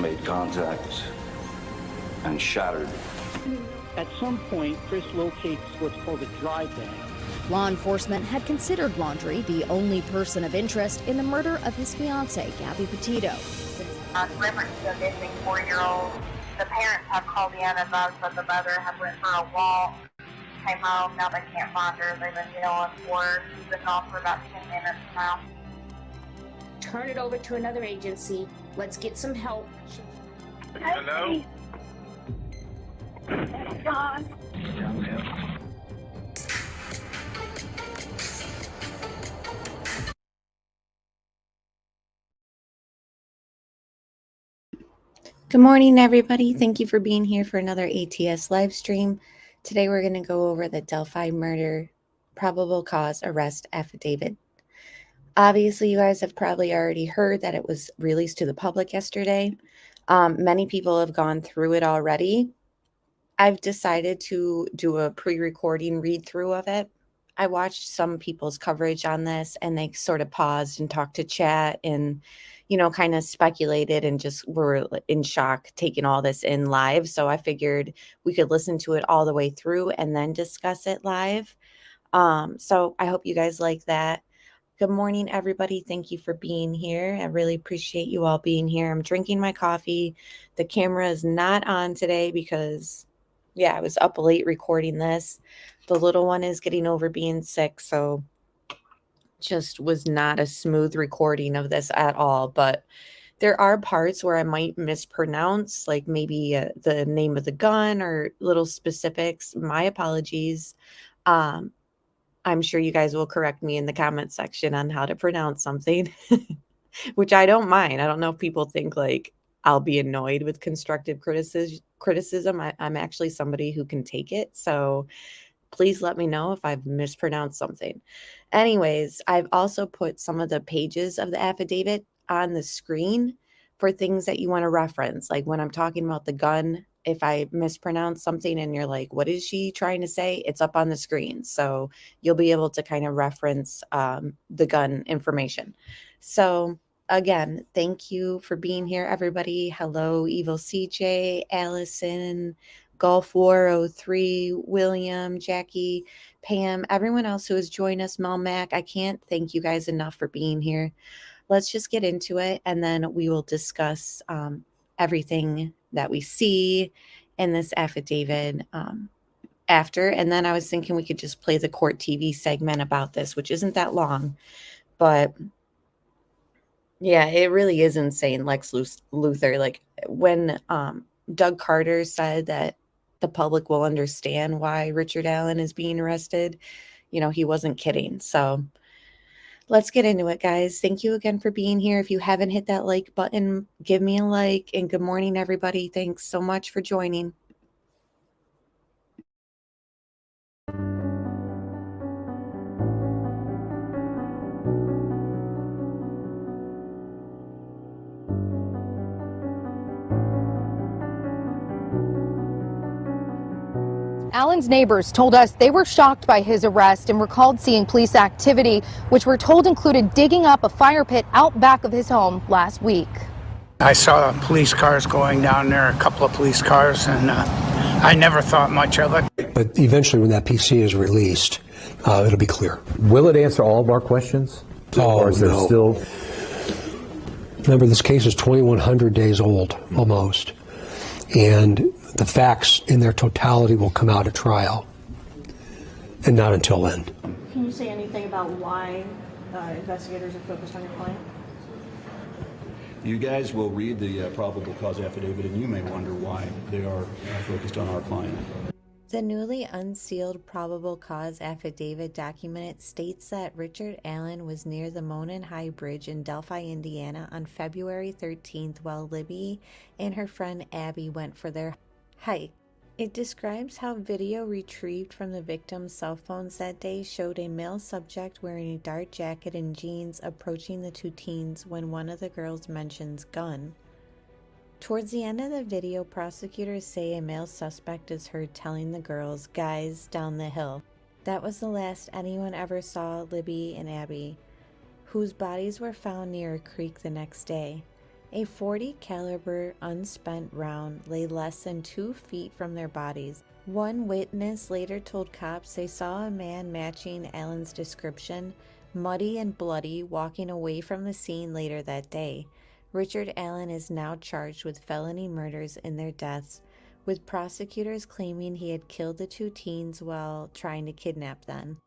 made contact and shattered. At some point, Chris locates what's called a dry bag. Law enforcement had considered Laundrie the only person of interest in the murder of his fiancée, Gabby Petito. Liberty, a missing 4-year-old. The parents have called the advised that the mother had went for a walk, came home, now they can't find her. They've been yelling for her. She's been gone for about 10 minutes now. Turn it over to another agency. Let's get some help. Hello? John. Good morning, everybody. Thank you for being here for another ATS live stream. Today, we're going to go over the DELPHI murder probable cause arrest affidavit. Obviously, you guys have probably already heard that it was released to the public yesterday. Many people have gone through it already. I've decided to do a pre-recording read-through of it. I watched some people's coverage on this, and they sort of paused and talked to chat and, you know, kind of speculated and just were in shock taking all this in live. So I figured we could listen to it all the way through and then discuss it live. So I hope you guys like that. Good morning, everybody. Thank you for being here. I really appreciate you all being here. I'm drinking my coffee. The camera is not on today because, yeah, I was up late recording this. The little one is getting over being sick, so just was not a smooth recording of this at all. But there are parts where I might mispronounce, like maybe the name of the gun or little specifics. My apologies. I'm sure you guys will correct me in the comment section on how to pronounce something, which I don't mind. I don't know if people think like I'll be annoyed with constructive criticism. I'm actually somebody who can take it. So please let me know if I've mispronounced something. Anyways, I've also put some of the pages of the affidavit on the screen for things that you want to reference. Like when I'm talking about the gun, if I mispronounce something and you're like, what is she trying to say? It's up on the screen. So you'll be able to kind of reference the gun information. So again, thank you for being here, everybody. Hello, Evil CJ, Allison, Gulf War 03, William, Jackie, Pam, everyone else who has joined us, Mel Mac. I can't thank you guys enough for being here. Let's just get into it, and then we will discuss everything that we see in this affidavit after. And then I was thinking we could just play the court TV segment about this, which isn't that long, but yeah, it really is insane. Lex Luthor, like when Doug Carter said that the public will understand why Richard Allen is being arrested, you know, he wasn't kidding. So let's get into it, guys. Thank you again for being here. If you haven't hit that like button, give me a like. And good morning, everybody. Thanks so much for joining. Allen's neighbors told us they were shocked by his arrest and recalled seeing police activity, which we're told included digging up a fire pit out back of his home last week. I saw police cars going down there, a couple of police cars, and I never thought much of it. But eventually when that PC is released, it'll be clear. Will it answer all of our questions? Or is there still... Remember, this case is 2,100 days old, almost. And the facts in their totality will come out at trial, and not until then. Can you say anything about why investigators are focused on your client? You guys will read the probable cause affidavit, and you may wonder why they are focused on our client. The newly unsealed probable cause affidavit document states that Richard Allen was near the Monon High Bridge in Delphi, Indiana on February 13th while Libby and her friend Abby went for their hike. It describes how video retrieved from the victim's cell phones that day showed a male subject wearing a dark jacket and jeans approaching the two teens when one of the girls mentions gun. Towards the end of the video, prosecutors say a male suspect is heard telling the girls, "Guys, down the hill." That was the last anyone ever saw Libby and Abby, whose bodies were found near a creek the next day. A .40 caliber unspent round lay less than 2 feet from their bodies. One witness later told cops they saw a man matching Allen's description, muddy and bloody, walking away from the scene later that day. Richard Allen is now charged with felony murders in their deaths, with prosecutors claiming he had killed the 2 teens while trying to kidnap them.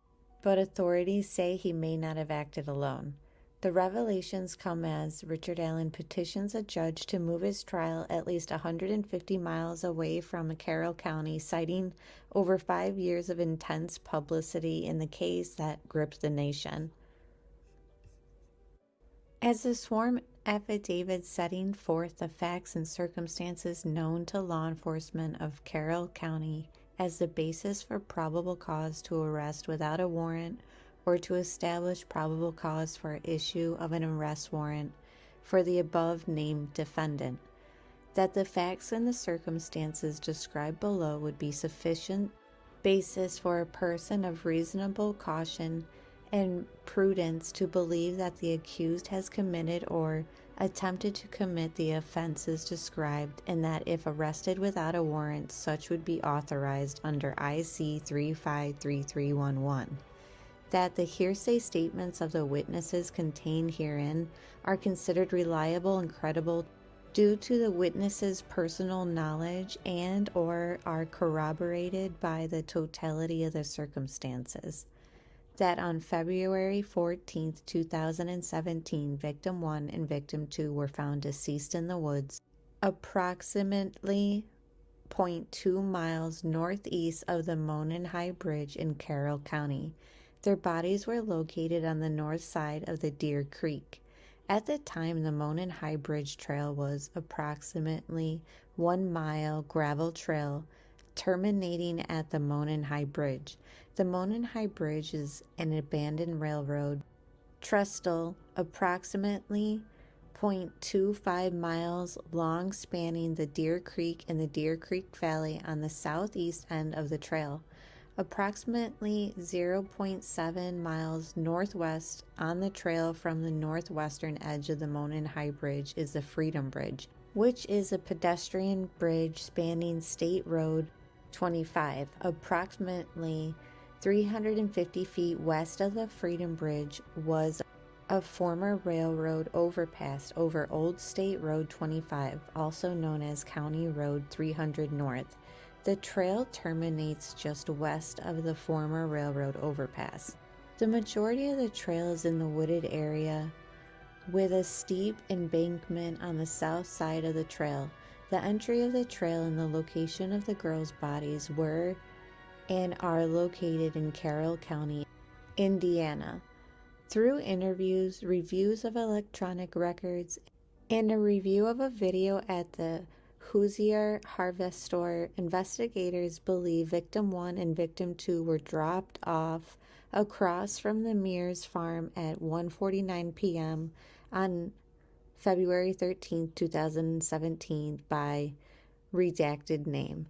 But authorities say he may not have acted alone. The revelations come as Richard Allen petitions a judge to move his trial at least 150 miles away from Carroll County, citing over 5 years of intense publicity in the case that gripped the nation. As a sworn affidavit setting forth the facts and circumstances known to law enforcement of Carroll County as the basis for probable cause to arrest without a warrant or to establish probable cause for issue of an arrest warrant for the above-named defendant, that the facts and the circumstances described below would be sufficient basis for a person of reasonable caution and prudence to believe that the accused has committed or attempted to commit the offenses described, and that if arrested without a warrant, such would be authorized under IC 353311. That the hearsay statements of the witnesses contained herein are considered reliable and credible due to the witnesses' personal knowledge and or are corroborated by the totality of the circumstances. That on February 14, 2017, Victim 1 and Victim 2 were found deceased in the woods, approximately 0.2 miles northeast of the Monon High Bridge in Carroll County. Their bodies were located on the north side of the Deer Creek. At the time, the Monon High Bridge Trail was approximately 1 mile gravel trail terminating at the Monon High Bridge. The Monon High Bridge is an abandoned railroad trestle approximately 0.25 miles long, spanning the Deer Creek and the Deer Creek Valley on the southeast end of the trail. Approximately 0.7 miles northwest on the trail from the northwestern edge of the Monon High Bridge is the Freedom Bridge, which is a pedestrian bridge spanning State Road 25. Approximately 350 feet west of the Freedom Bridge was a former railroad overpass over Old State Road 25, also known as County Road 300 North. The trail terminates just west of the former railroad overpass. The majority of the trail is in the wooded area, with a steep embankment on the south side of the trail. The entry of the trail and the location of the girls' bodies were and are located in Carroll County, Indiana. Through interviews, reviews of electronic records, and a review of a video at the Hoosier Harvest Store, investigators believe Victim 1 and Victim 2 were dropped off across from the Mears farm at 1:49 p.m. on February 13, 2017 by redacted name.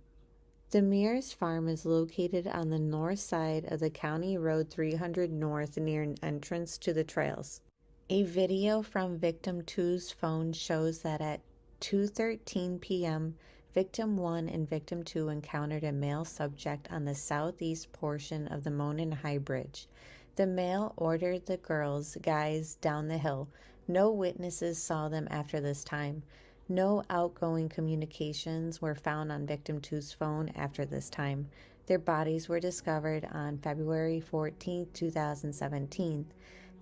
The Mears farm is located on the north side of the County Road 300 North near an entrance to the trails. A video from Victim 2's phone shows that at 2:13 p.m., Victim 1 and Victim 2 encountered a male subject on the southeast portion of the Monon High Bridge. The male ordered the guys down the hill. No witnesses saw them after this time. No outgoing communications were found on Victim 2's phone after this time. Their bodies were discovered on February 14, 2017.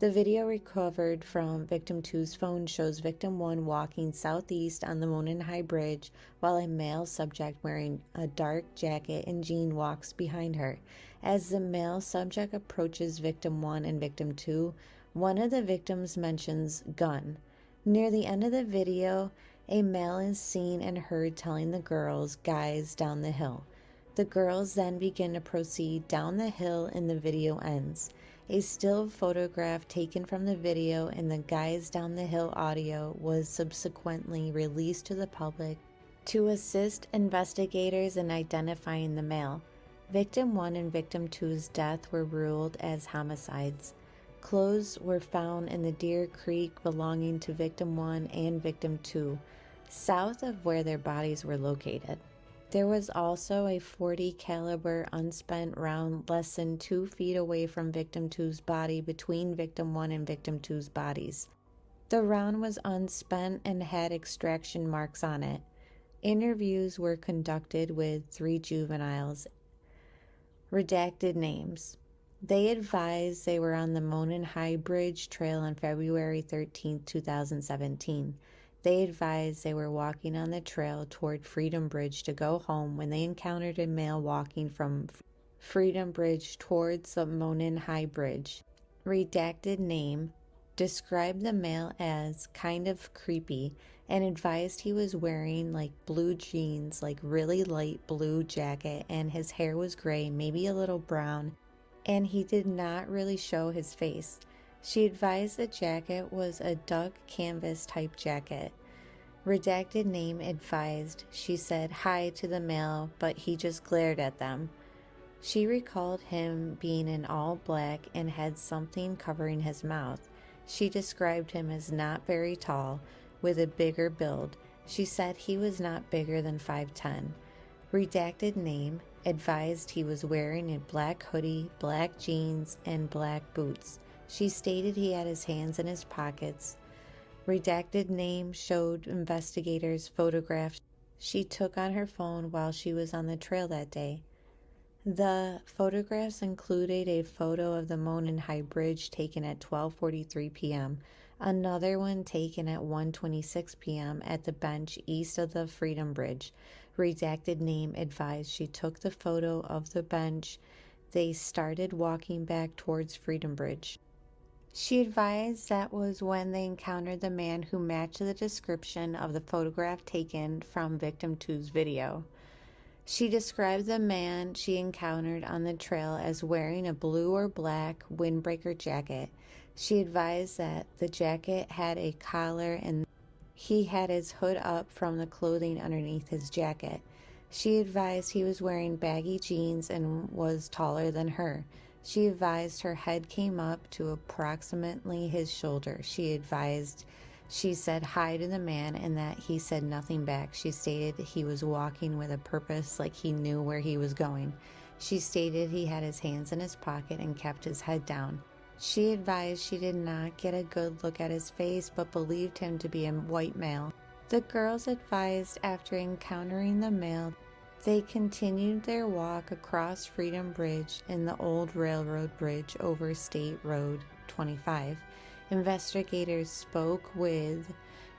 The video recovered from Victim 2's phone shows Victim 1 walking southeast on the Monon High Bridge while a male subject wearing a dark jacket and jean walks behind her. As the male subject approaches Victim 1 and Victim 2, one of the victims mentions gun. Near the end of the video, a male is seen and heard telling the guys down the hill. The girls then begin to proceed down the hill and the video ends. A still photograph taken from the video and the guys down the hill audio was subsequently released to the public to assist investigators in identifying the male. Victim 1 and Victim 2's death were ruled as homicides. Clothes were found in the Deer Creek belonging to victim 1 and victim 2, south of where their bodies were located. There was also a .40 caliber unspent round less than 2 feet away from victim 2's body between victim 1 and victim 2's bodies. The round was unspent and had extraction marks on it. Interviews were conducted with 3 juveniles. Redacted names. They advised they were on the Monon High Bridge Trail on February 13, 2017. They advised they were walking on the trail toward Freedom Bridge to go home when they encountered a male walking from Freedom Bridge towards the Monon High Bridge. Redacted name. Described the male as kind of creepy and advised he was wearing like blue jeans, like really light blue jacket, and his hair was gray, maybe a little brown, and he did not really show his face. She advised the jacket was a duck canvas type jacket. Redacted name advised she said hi to the male, but he just glared at them. She recalled him being in all black and had something covering his mouth. She described him as not very tall, with a bigger build. She said he was not bigger than 5'10". Redacted name advised he was wearing a black hoodie, black jeans, and black boots. She stated he had his hands in his pockets. Redacted name showed investigators photographs she took on her phone while she was on the trail that day. The photographs included a photo of the Monon High Bridge taken at 12:43 p.m., another one taken at 1:26 p.m. at the bench east of the Freedom Bridge. Redacted name advised she took the photo of the bench. They started walking back towards Freedom Bridge. She advised that was when they encountered the man who matched the description of the photograph taken from victim 2's video. She described the man she encountered on the trail as wearing a blue or black windbreaker jacket. She advised that the jacket had a collar and he had his hood up from the clothing underneath his jacket. She advised he was wearing baggy jeans and was taller than her. She advised her head came up to approximately his shoulder. She said hi to the man and that he said nothing back. She stated he was walking with a purpose, like he knew where he was going. She stated he had his hands in his pocket and kept his head down. She advised she did not get a good look at his face but believed him to be a white male. The girls advised after encountering the male, they continued their walk across Freedom Bridge and the old railroad bridge over State Road 25. Investigators spoke with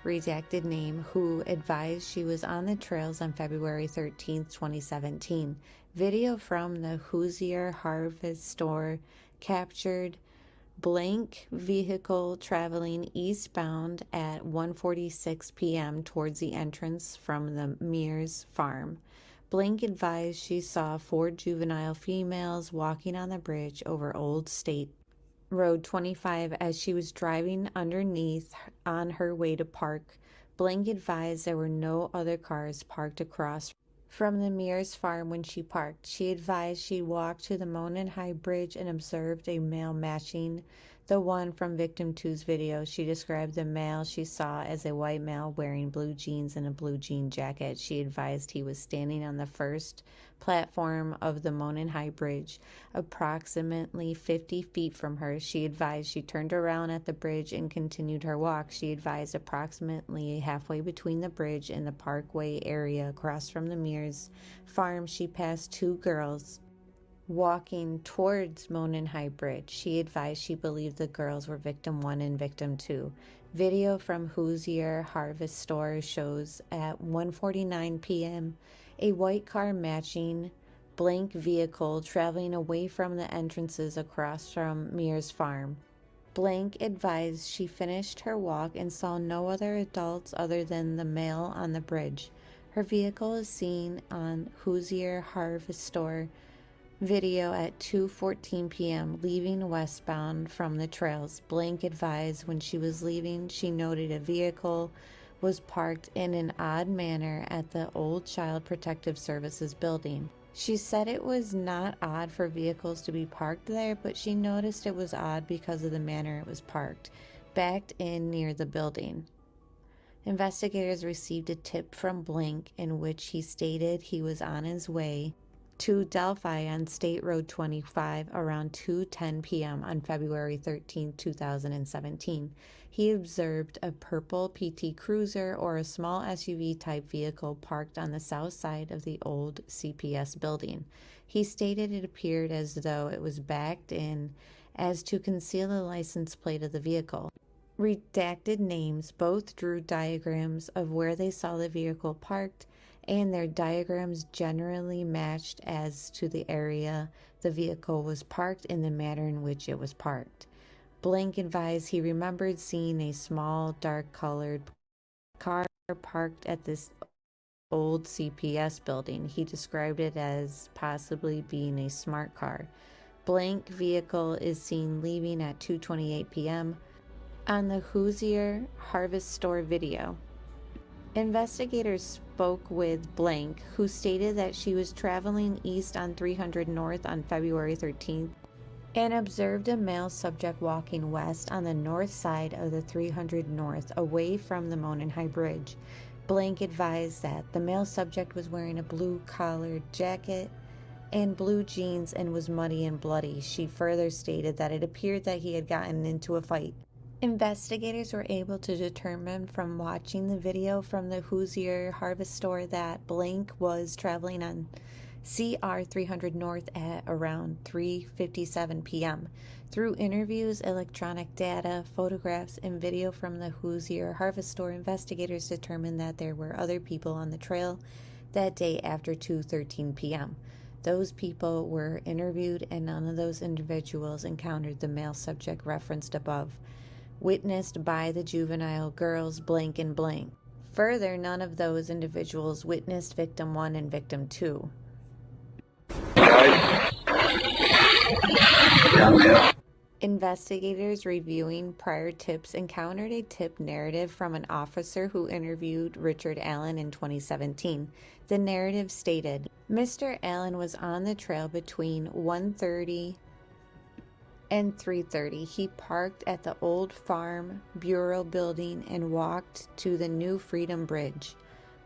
redacted name who advised she was on the trails on February 13, 2017. Video from the Hoosier Harvest Store captured blank vehicle traveling eastbound at 1:46 p.m. towards the entrance from the Mears farm. Blank advised she saw 4 juvenile females walking on the bridge over Old State Road 25 as she was driving underneath on her way to park. Blank advised there were no other cars parked across from the Mears farm when she parked. She advised she walked to the Monon High Bridge and observed a male matching the one from victim 2's video. She described the male she saw as a white male wearing blue jeans and a blue jean jacket. She advised he was standing on the first platform of the Monon High Bridge, approximately 50 feet from her. She advised she turned around at the bridge and continued her walk. She advised approximately halfway between the bridge and the parkway area across from the Mears farm, she passed 2 girls walking towards Monon High Bridge. She advised she believed the girls were victim 1 and victim 2. Video from Hoosier Harvest Store shows at 1:49 p.m. a white car matching blank vehicle traveling away from the entrances across from Mears farm. Blank advised she finished her walk and saw no other adults other than the male on the bridge. Her vehicle is seen on Hoosier Harvest Store video at 2:14 p.m. leaving westbound from the trails. Blank advised when she was leaving, she noted a vehicle was parked in an odd manner at the Old Child Protective Services building. She said it was not odd for vehicles to be parked there, but she noticed it was odd because of the manner it was parked, backed in near the building. Investigators received a tip from Blink in which he stated he was on his way to DELPHI on State Road 25 around 2:10 p.m. on February 13, 2017. He observed a purple PT Cruiser or a small SUV type vehicle parked on the south side of the old CPS building. He stated it appeared as though it was backed in as to conceal the license plate of the vehicle. Redacted names both drew diagrams of where they saw the vehicle parked, and their diagrams generally matched as to the area the vehicle was parked in the manner in which it was parked. Blink advised he remembered seeing a small, dark-colored car parked at this old CPS building. He described it as possibly being a smart car. Blink vehicle is seen leaving at 2:28 p.m. on the Hoosier Harvest Store video. Investigators spoke with Blank, who stated that she was traveling east on 300 North on February 13th and observed a male subject walking west on the north side of the 300 North away from the Monon High Bridge. Blank advised that the male subject was wearing a blue collared jacket and blue jeans and was muddy and bloody. She further stated that it appeared that he had gotten into a fight. Investigators were able to determine from watching the video from the Hoosier Harvest Store that Blank was traveling on CR 300 North at around 3:57 p.m. Through interviews, electronic data, photographs, and video from the Hoosier Harvest Store, investigators determined that there were other people on the trail that day after 2:13 p.m. Those people were interviewed, and none of those individuals encountered the male subject referenced above, witnessed by the juvenile girls Blank and Blank. Further, none of those individuals witnessed victim 1 and victim 2. Investigators reviewing prior tips encountered a tip narrative from an officer who interviewed Richard Allen in 2017. The narrative stated, Mr. Allen was on the trail between 1:30 and 3:30. He parked at the old Farm Bureau building and walked to the new Freedom Bridge.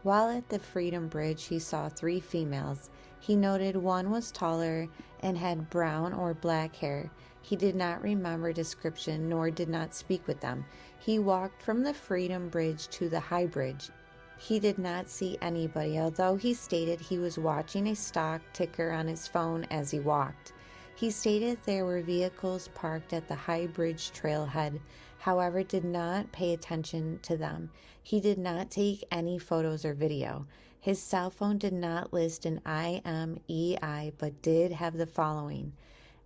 While at the Freedom Bridge, he saw 3 females. He noted one was taller and had brown or black hair. He did not remember description nor did not speak with them. He walked from the Freedom Bridge to the High Bridge. He did not see anybody, although he stated he was watching a stock ticker on his phone as he walked. He stated there were vehicles parked at the High Bridge trailhead, however did not pay attention to them. He did not take any photos or video. His cell phone did not list an IMEI, but did have the following: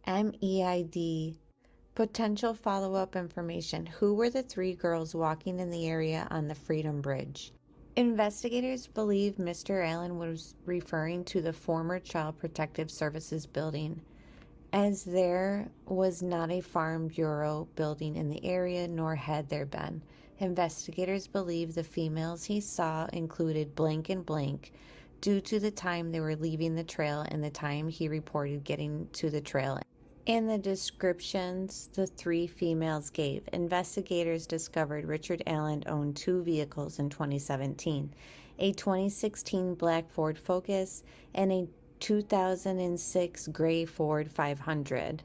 MEID, potential follow-up information. Who were the 3 girls walking in the area on the Freedom Bridge? Investigators believe Mr. Allen was referring to the former Child Protective Services building, as there was not a Farm Bureau building in the area, nor had there been. Investigators believe the females he saw included Blank and Blank due to the time they were leaving the trail and the time he reported getting to the trail, and the descriptions the 3 females gave. Investigators discovered Richard Allen owned 2 vehicles in 2017, a 2016 black Ford Focus and a 2006 gray Ford 500.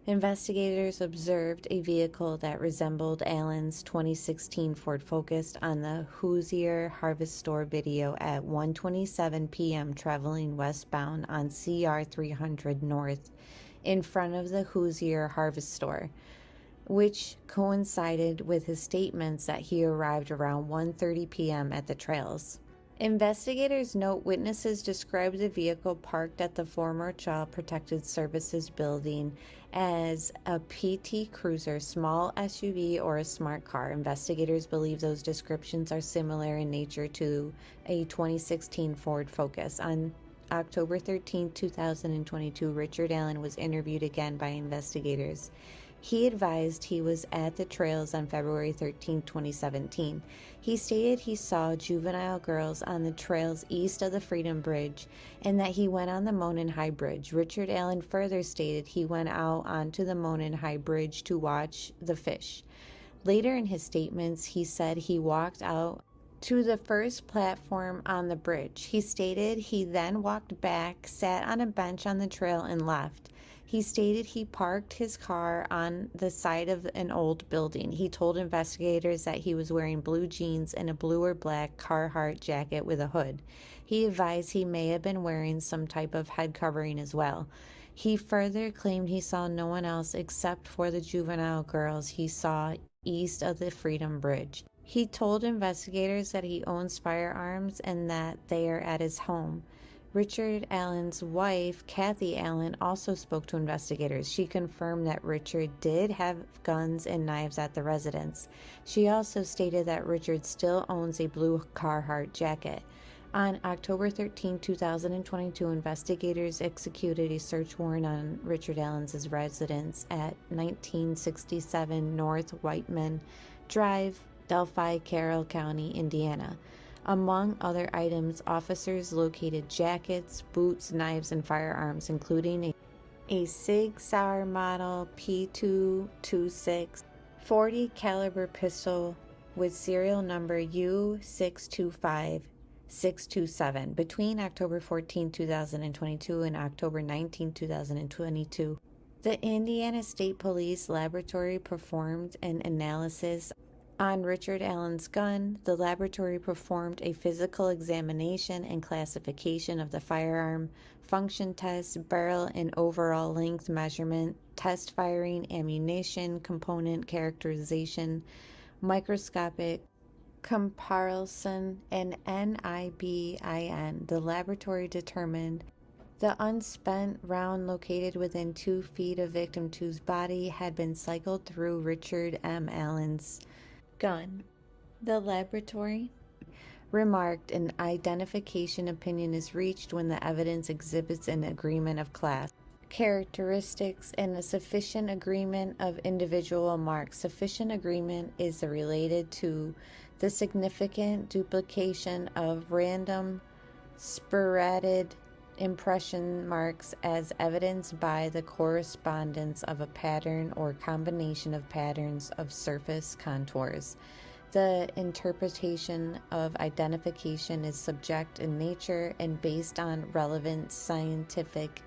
Investigators observed a vehicle that resembled Allen's 2016 Ford Focus on the Hoosier Harvest Store video at 1:27 p.m. traveling westbound on CR 300 North in front of the Hoosier Harvest Store, which coincided with his statements that he arrived around 1:30 p.m. at the trails. Investigators note witnesses described the vehicle parked at the former Child Protective Services building as a PT Cruiser, small SUV, or a smart car. Investigators believe those descriptions are similar in nature to a 2016 Ford Focus. On October 13, 2022, Richard Allen was interviewed again by investigators. He advised he was at the trails on February 13, 2017. He stated he saw juvenile girls on the trails east of the Freedom Bridge and that he went on the Monon High Bridge. Richard Allen further stated he went out onto the Monon High Bridge to watch the fish. Later in his statements, he said he walked out to the first platform on the bridge. He stated he then walked back, sat on a bench on the trail, and left. He stated he parked his car on the side of an old building. He told investigators that he was wearing blue jeans and a blue or black Carhartt jacket with a hood. He advised he may have been wearing some type of head covering as well. He further claimed he saw no one else except for the juvenile girls he saw east of the Freedom Bridge. He told investigators that he owns firearms and that they are at his home. Richard Allen's wife, Kathy Allen, also spoke to investigators. She confirmed that Richard did have guns and knives at the residence. She also stated that Richard still owns a blue Carhartt jacket. On October 13, 2022, investigators executed a search warrant on Richard Allen's residence at 1967 North Whiteman Drive, Delphi, Carroll County, Indiana. Among other items, officers located jackets, boots, knives, and firearms, including a Sig Sauer model P226 .40 caliber pistol with serial number U625627. Between October 14, 2022 and October 19, 2022, the Indiana State Police Laboratory performed an analysis on Richard Allen's gun. The laboratory performed a physical examination and classification of the firearm, function test, barrel and overall length measurement, test firing, ammunition, component characterization, microscopic comparison, and NIBIN. The laboratory determined the unspent round located within 2 feet of victim 2's body had been cycled through Richard M. Allen's gun. The laboratory remarked an identification opinion is reached when the evidence exhibits an agreement of class characteristics and a sufficient agreement of individual marks. Sufficient agreement is related to the significant duplication of random sporadic impression marks as evidenced by the correspondence of a pattern or combination of patterns of surface contours. The interpretation of identification is subject in nature and based on relevant scientific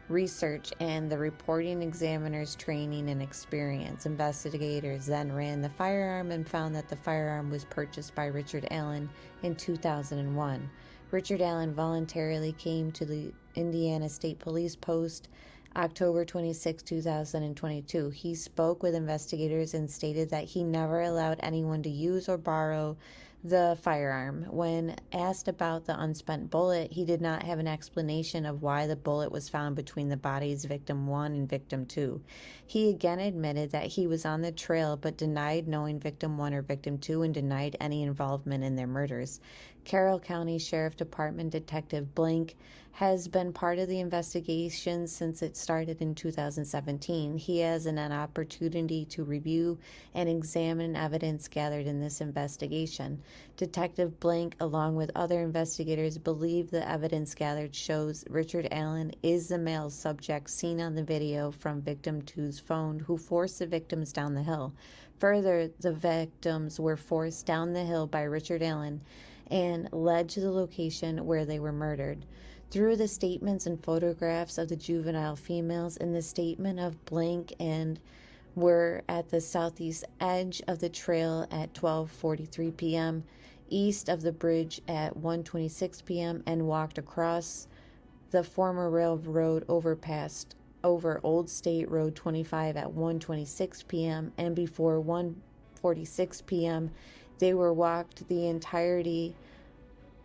research and the reporting examiner's training and experience. Investigators then ran the firearm and found that the firearm was purchased by Richard Allen in 2001. Richard Allen voluntarily came to the Indiana State Police Post October 26, 2022. He spoke with investigators and stated that he never allowed anyone to use or borrow the firearm. When asked about the unspent bullet, he did not have an explanation of why the bullet was found between the bodies victim 1 and victim 2. He again admitted that he was on the trail but denied knowing victim 1 or victim 2 and denied any involvement in their murders. Carroll County Sheriff Department Detective Blank has been part of the investigation since it started in 2017. He has an opportunity to review and examine evidence gathered in this investigation. Detective Blank, along with other investigators, believe the evidence gathered shows Richard Allen is the male subject seen on the video from victim 2's phone who forced the victims down the hill. Further, the victims were forced down the hill by Richard Allen and led to the location where they were murdered. Through the statements and photographs of the juvenile females in the statement of Blank and were at the southeast edge of the trail at 12:43 p.m., east of the bridge at 1:26 p.m., and walked across the former railroad overpass over Old State Road 25 at 1:26 p.m., and before 1:46 p.m., they were walked the entirety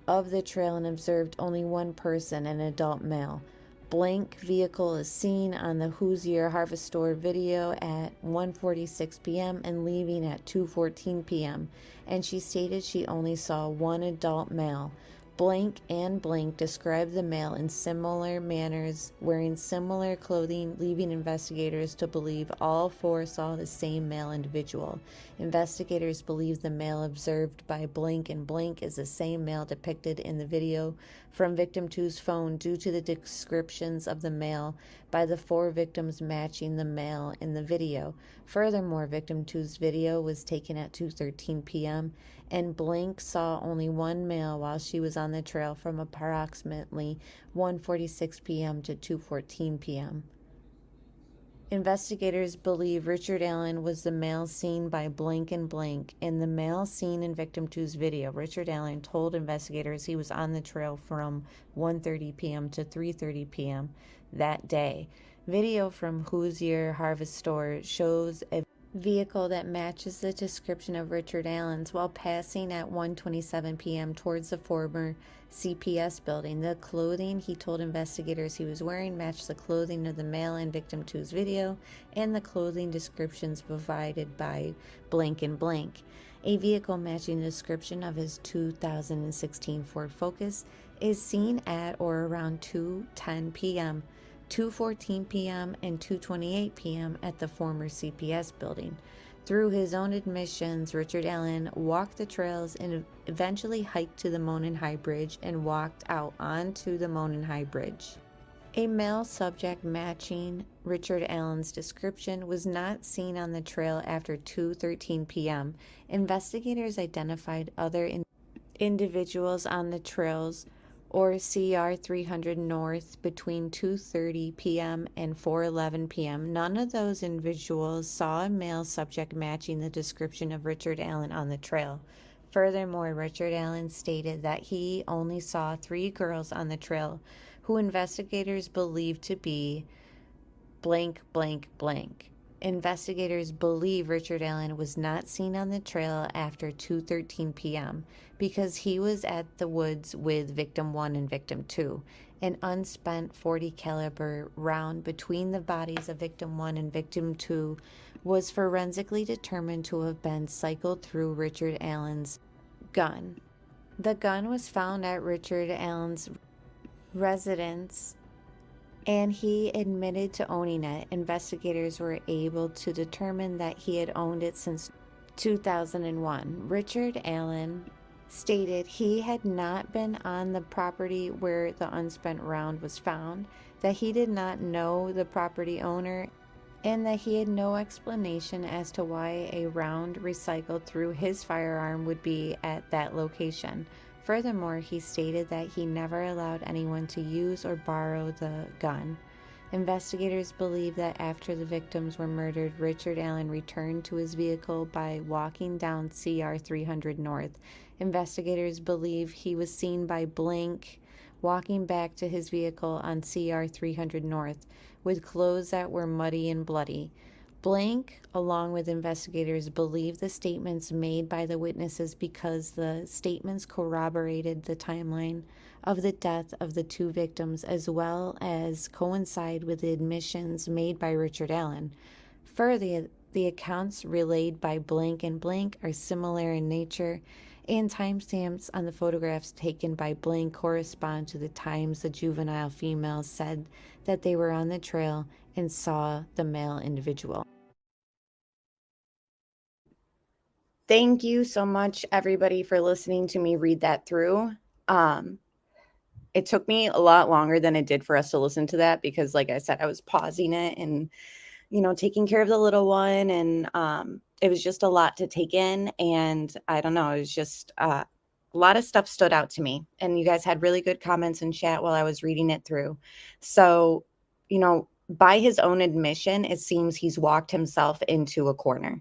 of the trail and observed only one person, an adult male. Blank vehicle is seen on the Hoosier Harvest Store video at 1:46 p.m. and leaving at 2:14 p.m., and she stated she only saw one adult male. Blank and Blank described the male in similar manners, wearing similar clothing, leaving investigators to believe all four saw the same male individual. Investigators believe the male observed by Blank and Blank is the same male depicted in the video from victim 2's phone due to the descriptions of the male by the four victims matching the male in the video. Furthermore, victim 2's video was taken at 2:13 p.m. and Blank saw only one male while she was on the trail from approximately 1:46 p.m. to 2:14 p.m. Investigators believe Richard Allen was the male seen by Blank and Blank. In the male seen in victim 2's video, Richard Allen told investigators he was on the trail from 1:30 p.m. to 3:30 p.m. that day. Video from Hoosier Harvest Store shows a vehicle that matches the description of Richard Allen's while passing at 1:27 p.m. towards the former CPS building. The clothing he told investigators he was wearing matched the clothing of the male in victim 2's video and the clothing descriptions provided by Blank and Blank. A vehicle matching the description of his 2016 Ford Focus is seen at or around 2:10 p.m., 2:14 p.m. and 2:28 p.m. at the former CPS building. Through his own admissions, Richard Allen walked the trails and eventually hiked to the Monon High Bridge and walked out onto the Monon High Bridge. A male subject matching Richard Allen's description was not seen on the trail after 2:13 p.m. Investigators identified other individuals on the trails or CR 300 North between 2:30 p.m. and 4:11 p.m. None of those individuals saw a male subject matching the description of Richard Allen on the trail. Furthermore, Richard Allen stated that he only saw 3 girls on the trail who investigators believed to be blank, blank, blank. Investigators believe Richard Allen was not seen on the trail after 2:13 p.m. because he was at the woods with victim 1 and victim 2. An unspent .40 caliber round between the bodies of victim 1 and victim 2 was forensically determined to have been cycled through Richard Allen's gun. The gun was found at Richard Allen's residence and he admitted to owning it. Investigators were able to determine that he had owned it since 2001. Richard Allen stated he had not been on the property where the unspent round was found, that he did not know the property owner, and that he had no explanation as to why a round recycled through his firearm would be at that location. Furthermore, he stated that he never allowed anyone to use or borrow the gun. Investigators believe that after the victims were murdered, Richard Allen returned to his vehicle by walking down CR 300 North. Investigators believe he was seen by Blank walking back to his vehicle on CR 300 North with clothes that were muddy and bloody. Blank, along with investigators, believe the statements made by the witnesses because the statements corroborated the timeline of the death of the 2 victims as well as coincide with the admissions made by Richard Allen. Further, the accounts relayed by Blank and Blank are similar in nature, and timestamps on the photographs taken by Blank correspond to the times the juvenile females said that they were on the trail and saw the male individual. Thank you so much, everybody, for listening to me read that through. It took me a lot longer than it did for us to listen to that because, like I said, I was pausing it and, taking care of the little one. And it was just a lot to take in. And I don't know, it was just a lot of stuff stood out to me. And you guys had really good comments in chat while I was reading it through. So, by his own admission, it seems he's walked himself into a corner.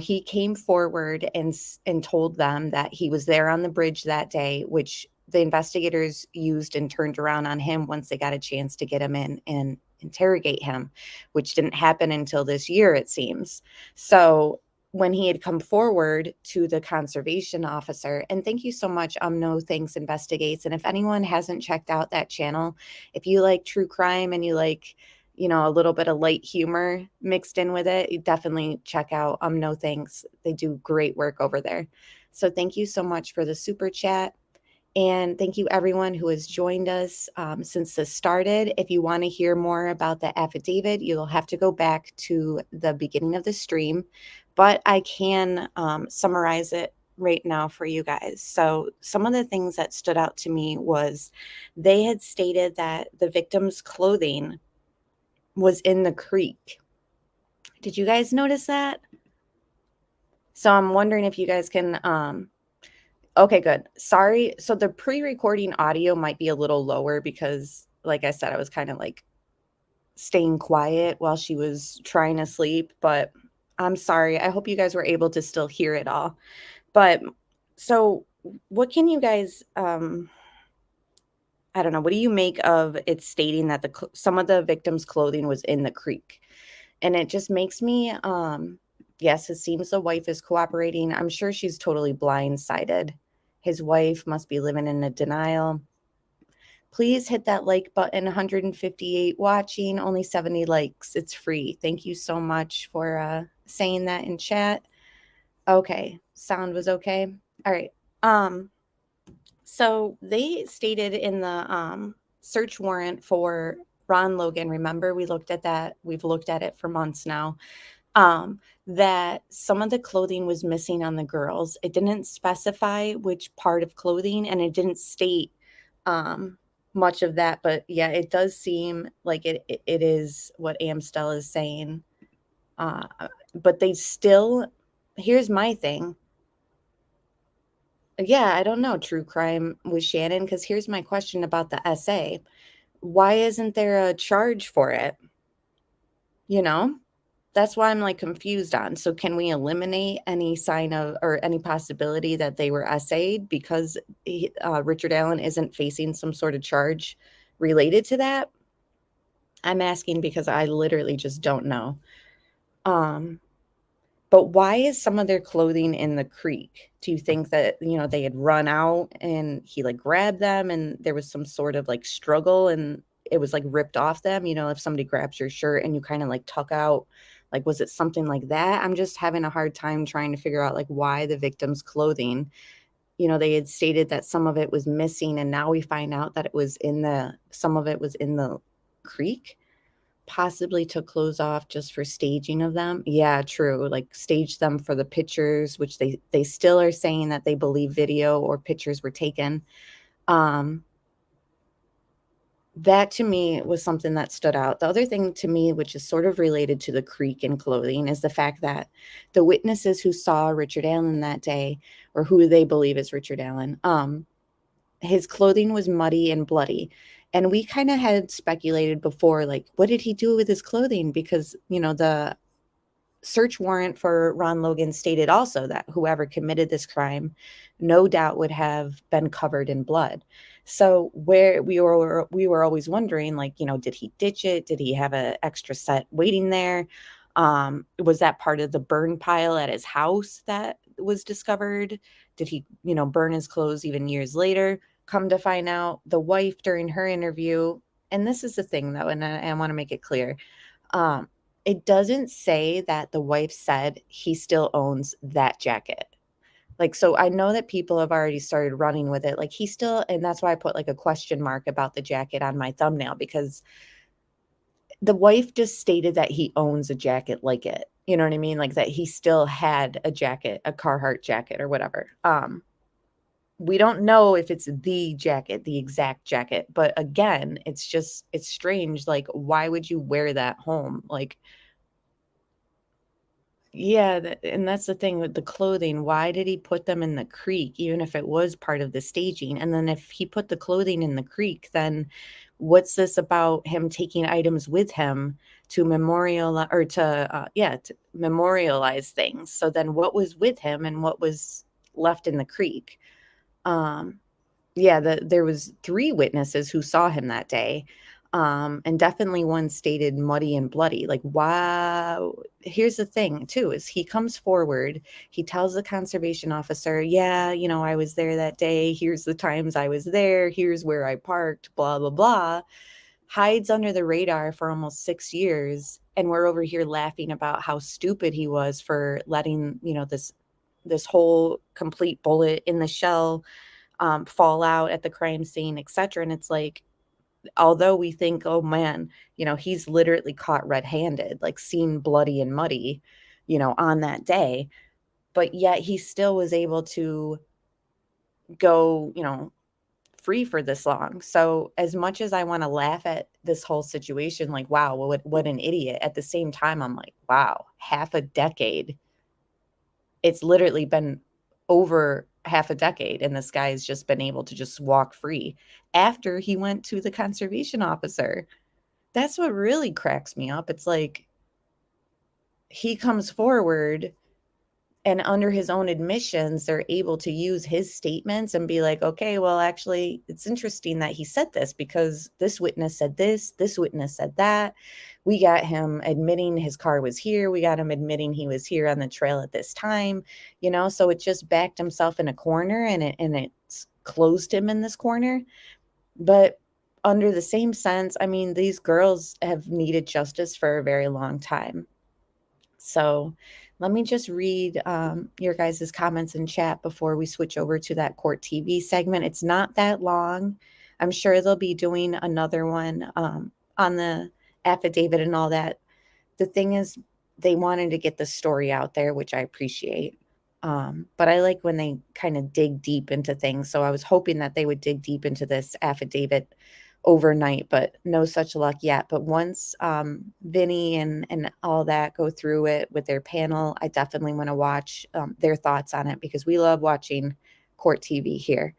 He came forward and told them that he was there on the bridge that day, which the investigators used and turned around on him once they got a chance to get him in and interrogate him, which didn't happen until this year, it seems. So when he had come forward to the conservation officer, and thank you so much, No Thanks Investigates. And if anyone hasn't checked out that channel, if you like true crime and you like a little bit of light humor mixed in with it, you definitely check out No Thanks. They do great work over there. So thank you so much for the super chat. And thank you everyone who has joined us since this started. If you want to hear more about the affidavit, you'll have to go back to the beginning of the stream, but I can summarize it right now for you guys. So some of the things that stood out to me was they had stated that the victim's clothing was in the creek. Did you guys notice that? So I'm wondering if you guys can okay, good. Sorry. So the pre-recording audio might be a little lower because, like I said, I was kind of like staying quiet while she was trying to sleep, but I'm sorry. I hope you guys were able to still hear it all. But so what can you guys, I don't know, what do you make of it stating that some of the victim's clothing was in the creek? And it just makes me, yes, it seems the wife is cooperating. I'm sure she's totally blindsided. His wife must be living in a denial. Please hit that like button. 158 watching, only 70 likes. It's free. Thank you so much for saying that in chat. Okay, sound was okay. All right. So they stated in the search warrant for Ron Logan, remember we looked at that, we've looked at it for months now, that some of the clothing was missing on the girls. It didn't specify which part of clothing, and it didn't state much of that, but yeah, it does seem like it is what Amstel is saying. But they still, here's my thing. Yeah, I don't know, true crime with Shannon, because here's my question about the essay. Why isn't there a charge for it? You know, that's why I'm like confused on. So can we eliminate any sign of or any possibility that they were essayed because Richard Allen isn't facing some sort of charge related to that? I'm asking because I literally just don't know. But why is some of their clothing in the creek? Do you think that, you know, they had run out and he like grabbed them and there was some sort of like struggle and it was like ripped off them? You know, if somebody grabs your shirt and you kind of like tuck out, like, was it something like that? I'm just having a hard time trying to figure out like why the victim's clothing, you know, they had stated that some of it was missing and now we find out that some of it was in the creek. Possibly took clothes off just for staging of them. Yeah, true. Like staged them for the pictures, which they still are saying that they believe video or pictures were taken. That to me was something that stood out. The other thing to me, which is sort of related to the creek and clothing, is the fact that the witnesses who saw Richard Allen that day, or who they believe is Richard Allen, his clothing was muddy and bloody. And we kind of had speculated before, like, what did he do with his clothing? Because, you know, the search warrant for Ron Logan stated also that whoever committed this crime, no doubt would have been covered in blood. So where we were always wondering, like, you know, did he ditch it? Did he have an extra set waiting there? Was that part of the burn pile at his house that was discovered? Did he, you know, burn his clothes even years later? Come to find out, the wife during her interview, and this is the thing though, and I want to make it clear, it doesn't say that the wife said he still owns that jacket. Like, so I know that people have already started running with it. Like he still, and that's why I put like a question mark about the jacket on my thumbnail, because the wife just stated that he owns a jacket like it. You know what I mean? Like that he still had a jacket, a Carhartt jacket or whatever. We don't know if it's the jacket, the exact jacket, but again, it's strange. Like, why would you wear that home? Like, yeah, and that's the thing with the clothing. Why did he put them in the creek, even if it was part of the staging? And then if he put the clothing in the creek, then what's this about him taking items with him to memorialize or to memorialize things? So then what was with him and what was left in the creek? There was 3 witnesses who saw him that day. And definitely one stated muddy and bloody. Like, wow. Here's the thing too, is he comes forward, he tells the conservation officer, yeah, you know, I was there that day. Here's the times I was there. Here's where I parked, blah, blah, blah. Hides under the radar for almost 6 years. And we're over here laughing about how stupid he was for letting, you know, this whole complete bullet in the shell fallout at the crime scene, etc. And it's like, although we think, oh man, he's literally caught red-handed, like seen bloody and muddy, on that day, but yet he still was able to go, free for this long. So as much as I want to laugh at this whole situation, like, wow, what an idiot, at the same time, I'm like, wow, half a decade. It's literally been over half a decade, and this guy's just been able to just walk free after he went to the conservation officer. That's what really cracks me up. It's like he comes forward, and under his own admissions, they're able to use his statements and be like, okay, well, actually, it's interesting that he said this because this witness said this witness said that. We got him admitting his car was here. We got him admitting he was here on the trail at this time, so it just backed himself in a corner, and it's closed him in this corner. But under the same sense, I mean, these girls have needed justice for a very long time. So let me just read your guys' comments in chat before we switch over to that court TV segment. It's not that long. I'm sure they'll be doing another one on the affidavit and all that. The thing is, they wanted to get the story out there, which I appreciate. But I like when they kind of dig deep into things. So I was hoping that they would dig deep into this affidavit overnight, but no such luck yet. But once Vinny and all that go through it with their panel, I definitely want to watch their thoughts on it, because we love watching court TV here.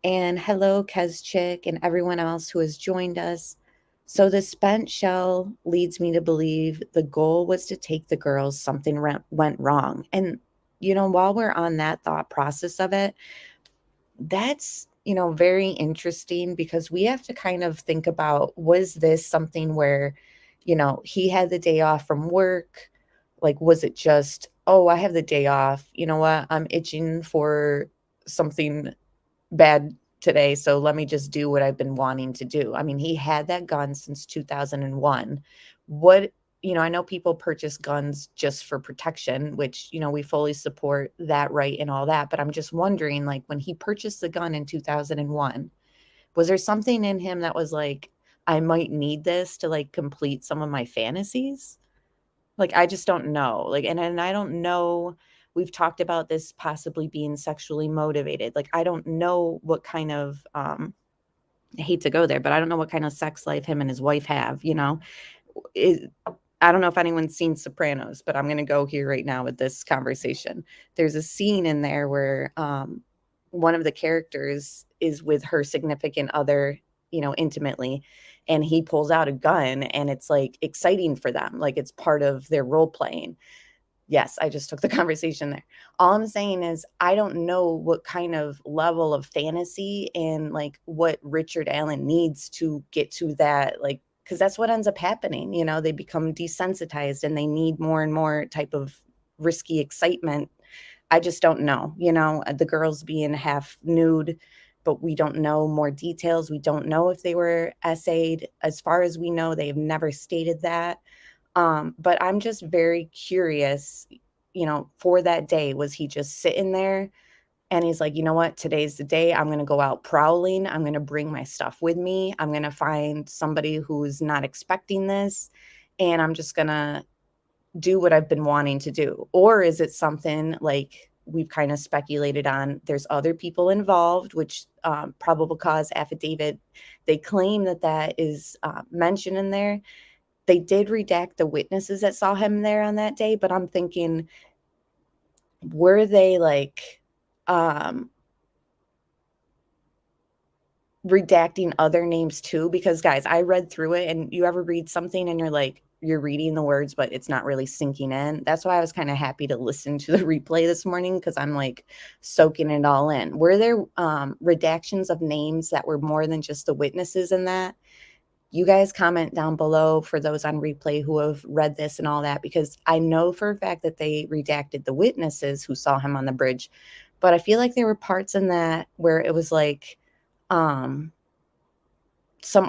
And hello, Kezchik and everyone else who has joined us. So the spent shell leads me to believe the goal was to take the girls. Something went wrong. And, while we're on that thought process of it, that's, very interesting, because we have to kind of think about, was this something where, he had the day off from work? Like, was it just, oh, I have the day off. You know what? I'm itching for something bad today, so let me just do what I've been wanting to do. I mean, he had that gun since 2001. I know people purchase guns just for protection, which, we fully support that right and all that. But I'm just wondering, like, when he purchased the gun in 2001, was there something in him that was like, I might need this to like complete some of my fantasies? Like, I just don't know. Like, and I don't know. We've talked about this possibly being sexually motivated. Like, I don't know what kind of, I hate to go there, but I don't know what kind of sex life him and his wife have, I don't know if anyone's seen Sopranos, but I'm going to go here right now with this conversation. There's a scene in there where one of the characters is with her significant other, intimately, and he pulls out a gun, and it's like exciting for them. Like, it's part of their role playing. Yes, I just took the conversation there. All I'm saying is, I don't know what kind of level of fantasy and like what Richard Allen needs to get to that, like, because that's what ends up happening. They become desensitized and they need more and more type of risky excitement. I just don't know, the girls being half nude, but we don't know more details. We don't know if they were essayed. As far as we know, they have never stated that. But I'm just very curious, for that day, was he just sitting there and he's like, you know what, today's the day. I'm going to go out prowling. I'm going to bring my stuff with me. I'm going to find somebody who's not expecting this, and I'm just going to do what I've been wanting to do? Or is it something like we've kind of speculated on? There's other people involved, which probable cause affidavit, they claim that is mentioned in there. They did redact the witnesses that saw him there on that day, but I'm thinking, were they like redacting other names too? Because guys, I read through it, and you ever read something and you're like, you're reading the words, but it's not really sinking in. That's why I was kind of happy to listen to the replay this morning, because I'm like soaking it all in. Were there redactions of names that were more than just the witnesses in that? You guys comment down below for those on replay who have read this and all that, because I know for a fact that they redacted the witnesses who saw him on the bridge. But I feel like there were parts in that where it was like some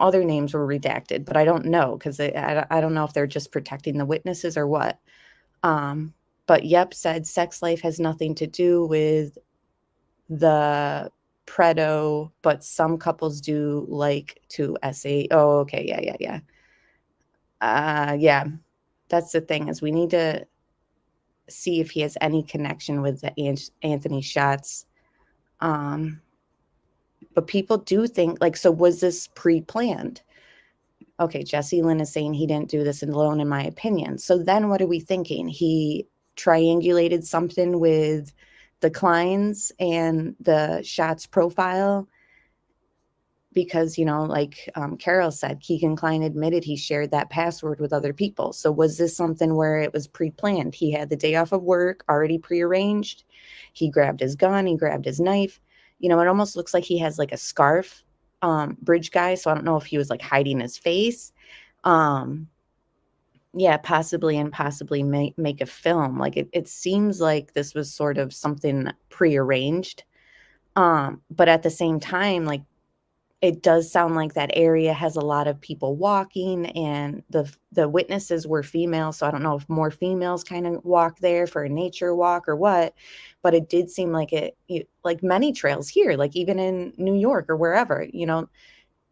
other names were redacted, but I don't know, because I don't know if they're just protecting the witnesses or what. But Yep said sex life has nothing to do with the predo, but some couples do like to SA. Oh, okay. Yeah. Yeah. That's the thing, is we need to see if he has any connection with the Anthony shots. But people do think, like, so was this pre-planned? Okay, Jesse Lynn is saying he didn't do this alone, in my opinion. So then what are we thinking? He triangulated something with the Kleins and the shots profile? Because, like Carol said, Keegan Klein admitted he shared that password with other people. So was this something where it was pre-planned? He had the day off of work already prearranged. He grabbed his gun. He grabbed his knife. It almost looks like he has like a scarf, bridge guy. So I don't know if he was like hiding his face. Yeah, possibly, and possibly make a film. Like it seems like this was sort of something prearranged. But at the same time, like, it does sound like that area has a lot of people walking, and the witnesses were female. So I don't know if more females kind of walk there for a nature walk or what, but it did seem like like many trails here, like even in New York or wherever,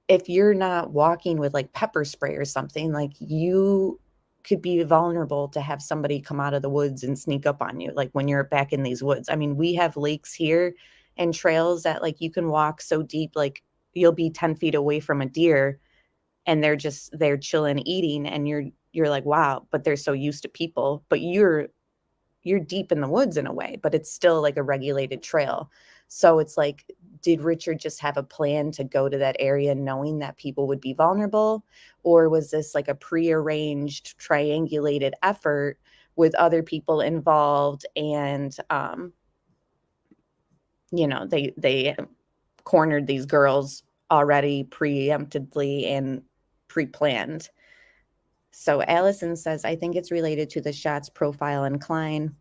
if you're not walking with like pepper spray or something, like you could be vulnerable to have somebody come out of the woods and sneak up on you. Like when you're back in these woods, I mean, we have lakes here and trails that like you can walk so deep, like you'll be 10 feet away from a deer and they're chilling, eating. And you're like, wow, but they're so used to people, but you're deep in the woods in a way, but it's still like a regulated trail. So it's like, did Richard just have a plan to go to that area knowing that people would be vulnerable? Or was this like a prearranged, triangulated effort with other people involved? And, they cornered these girls already preemptively and pre-planned. So Allison says, I think it's related to the shots profile and Klein.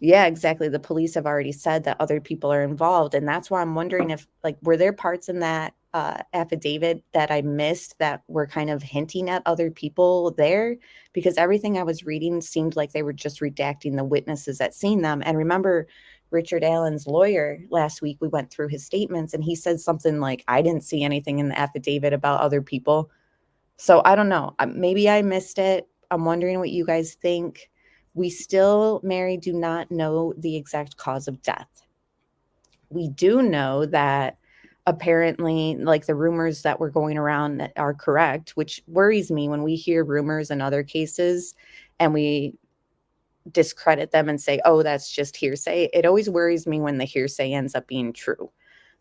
Yeah, exactly. The police have already said that other people are involved. And that's why I'm wondering if, like, were there parts in that affidavit that I missed that were kind of hinting at other people there? Because everything I was reading seemed like they were just redacting the witnesses that seen them. And remember, Richard Allen's lawyer last week, we went through his statements and he said something like, I didn't see anything in the affidavit about other people. So I don't know. Maybe I missed it. I'm wondering what you guys think. We still, Mary, do not know the exact cause of death. We do know that apparently, like, the rumors that were going around that are correct, which worries me when we hear rumors in other cases and we discredit them and say, oh, that's just hearsay. It always worries me when the hearsay ends up being true.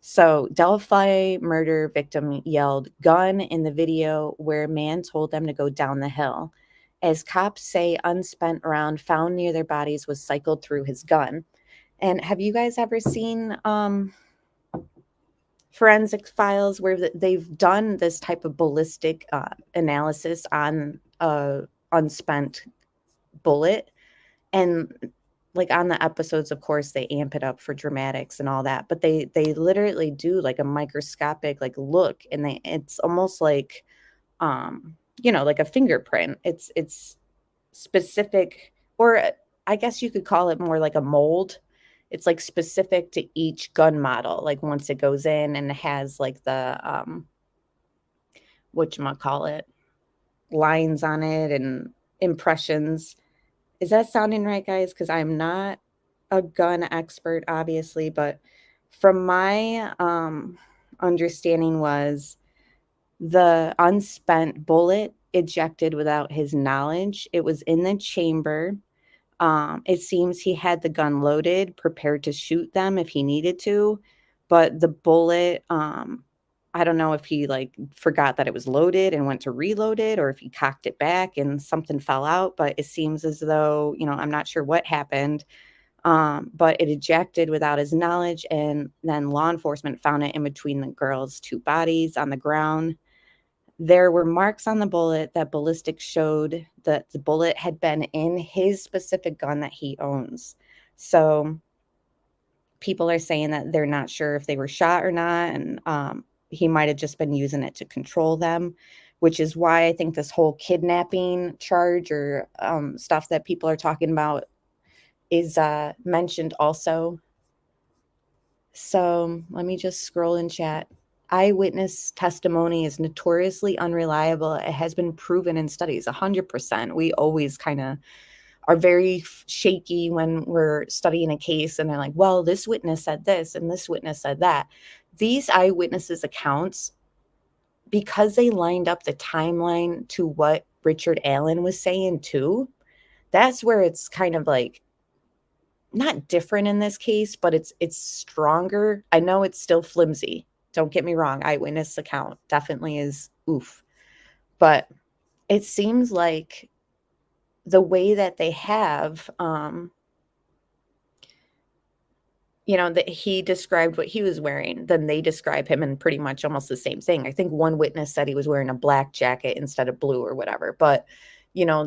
So Delphi murder victim yelled gun in the video where a man told them to go down the hill. As cops say, unspent round found near their bodies was cycled through his gun. And have you guys ever seen forensic files where they've done this type of ballistic analysis on a unspent bullet? And like on the episodes, of course, they amp it up for dramatics and all that, but they literally do like a microscopic like look, and it's almost like like a fingerprint. It's specific, or I guess you could call it more like a mold. It's like specific to each gun model. Like once it goes in and it has like the whatchamacallit, lines on it and impressions. Is that sounding right, guys? Because I'm not a gun expert, obviously, but from my understanding was the unspent bullet ejected without his knowledge. It was in the chamber. It seems he had the gun loaded, prepared to shoot them if he needed to, but the bullet, I don't know if he like forgot that it was loaded and went to reload it, or if he cocked it back and something fell out, but it seems as though, I'm not sure what happened. But it ejected without his knowledge, and then law enforcement found it in between the girls' two bodies on the ground. There were marks on the bullet that ballistics showed that the bullet had been in his specific gun that he owns. So people are saying that they're not sure if they were shot or not, and he might have just been using it to control them, which is why I think this whole kidnapping charge or stuff that people are talking about is mentioned also. So let me just scroll in chat. Eyewitness testimony is notoriously unreliable. It has been proven in studies 100%. We always kind of are very shaky when we're studying a case and they're like, well, this witness said this and this witness said that. These eyewitnesses' accounts, because they lined up the timeline to what Richard Allen was saying too, that's where it's kind of like not different in this case, but it's stronger. I know it's still flimsy. Don't get me wrong. Eyewitness account definitely is oof. But it seems like the way that they have, that he described what he was wearing, then they describe him in pretty much almost the same thing. I think one witness said he was wearing a black jacket instead of blue or whatever. But,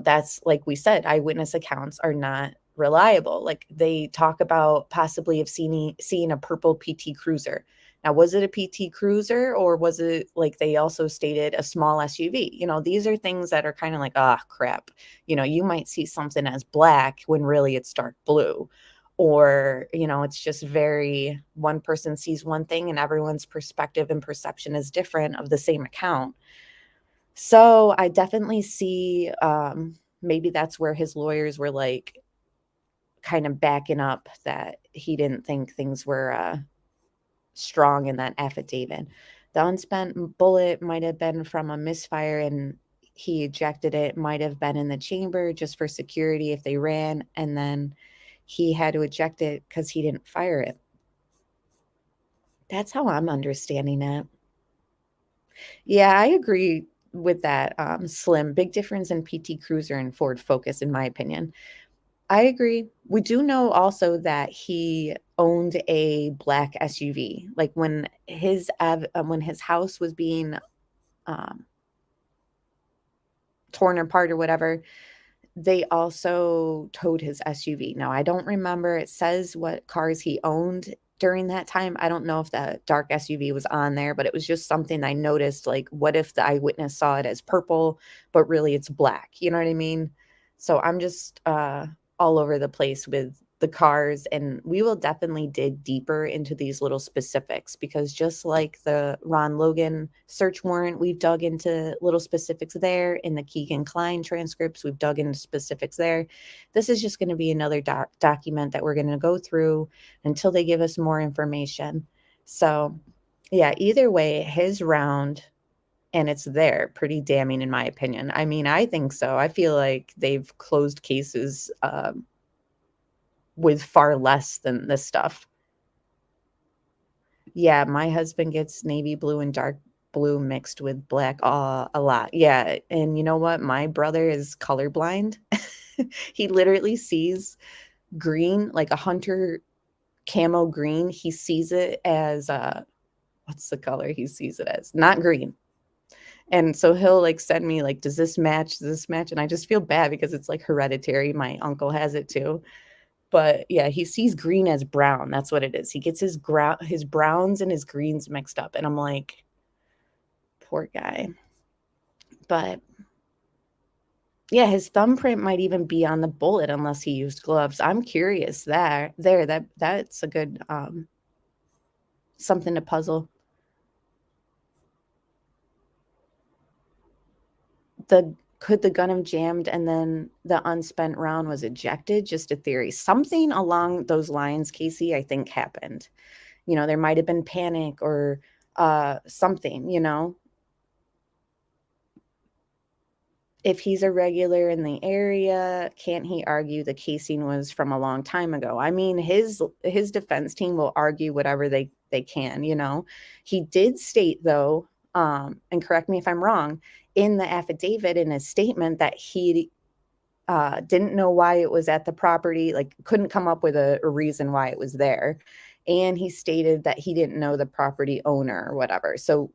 that's like we said, eyewitness accounts are not reliable. Like they talk about possibly of seeing a purple PT Cruiser. Now, was it a PT Cruiser or was it like they also stated a small SUV? These are things that are kind of like, crap. You might see something as black when really it's dark blue. Or, it's just one person sees one thing and everyone's perspective and perception is different of the same account. So I definitely see maybe that's where his lawyers were like kind of backing up that he didn't think things were strong in that affidavit. The unspent bullet might have been from a misfire and he ejected it, might have been in the chamber just for security if they ran, and then he had to eject it because he didn't fire it. That's how I'm understanding it. Yeah, I agree with that, Slim. Big difference in PT Cruiser and Ford Focus, in my opinion. I agree. We do know also that he owned a black SUV. Like when his house was being torn apart or whatever, they also towed his SUV. Now, I don't remember. It says what cars he owned during that time. I don't know if the dark SUV was on there, but it was just something I noticed. Like, what if the eyewitness saw it as purple, but really it's black? You know what I mean? So I'm just all over the place with the cars, and we will definitely dig deeper into these little specifics because just like the Ron Logan search warrant, we've dug into little specifics there. In the Keegan Klein transcripts, we've dug into specifics there. This is just going to be another document that we're going to go through until they give us more information. So yeah, either way, his round, and it's there, pretty damning in my opinion. I mean, I think so. I feel like they've closed cases with far less than this stuff. Yeah, my husband gets navy blue and dark blue mixed with black a lot. Yeah, and you know what? My brother is colorblind. He literally sees green, like a hunter camo green. He sees it as what's the color he sees it as? Not green. And so he'll like send me like, does this match? Does this match? And I just feel bad because it's like hereditary. My uncle has it too. But yeah, he sees green as brown. That's what it is. He gets his browns and his greens mixed up. And I'm like, poor guy. But yeah, his thumbprint might even be on the bullet unless he used gloves. I'm curious that's a good something to puzzle. Could the gun have jammed and then the unspent round was ejected? Just a theory. Something along those lines, Casey, I think happened. There might have been panic or something, If he's a regular in the area, can't he argue the casing was from a long time ago? I mean, his defense team will argue whatever they can, He did state, though, and correct me if I'm wrong, in the affidavit, in his statement, that he didn't know why it was at the property, like couldn't come up with a reason why it was there. And he stated that he didn't know the property owner or whatever. So,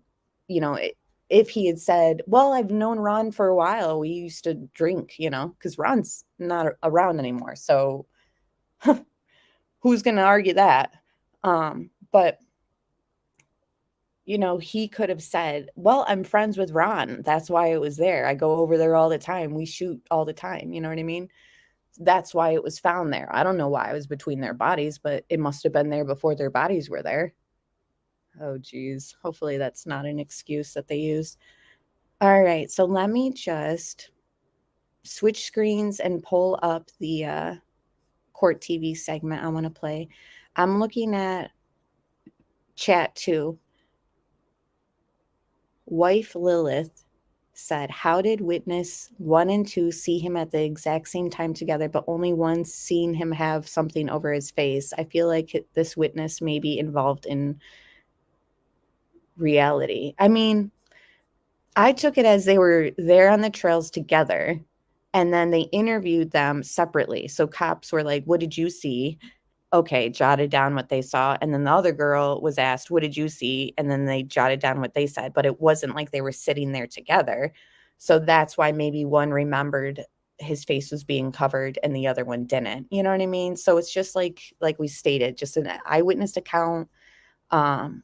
if he had said, well, I've known Ron for a while, we used to drink, because Ron's not around anymore. So who's going to argue that? But he could have said, well, I'm friends with Ron. That's why it was there. I go over there all the time. We shoot all the time. You know what I mean? that's why it was found there. I don't know why it was between their bodies, but it must have been there before their bodies were there. Oh, geez. Hopefully that's not an excuse that they use. All right. So let me just switch screens and pull up the court TV segment I want to play. I'm looking at chat 2. Wife Lilith said, how did witness 1 and 2 see him at the exact same time together, but only one seen him have something over his face? I feel like this witness may be involved in reality. I mean, I took it as they were there on the trails together, and then they interviewed them separately. So cops were like, what did you see? Okay, jotted down what they saw. And then the other girl was asked, what did you see? And then they jotted down what they said, but it wasn't like they were sitting there together. So that's why maybe one remembered his face was being covered and the other one didn't. You know what I mean? So it's just like we stated, just an eyewitness account. And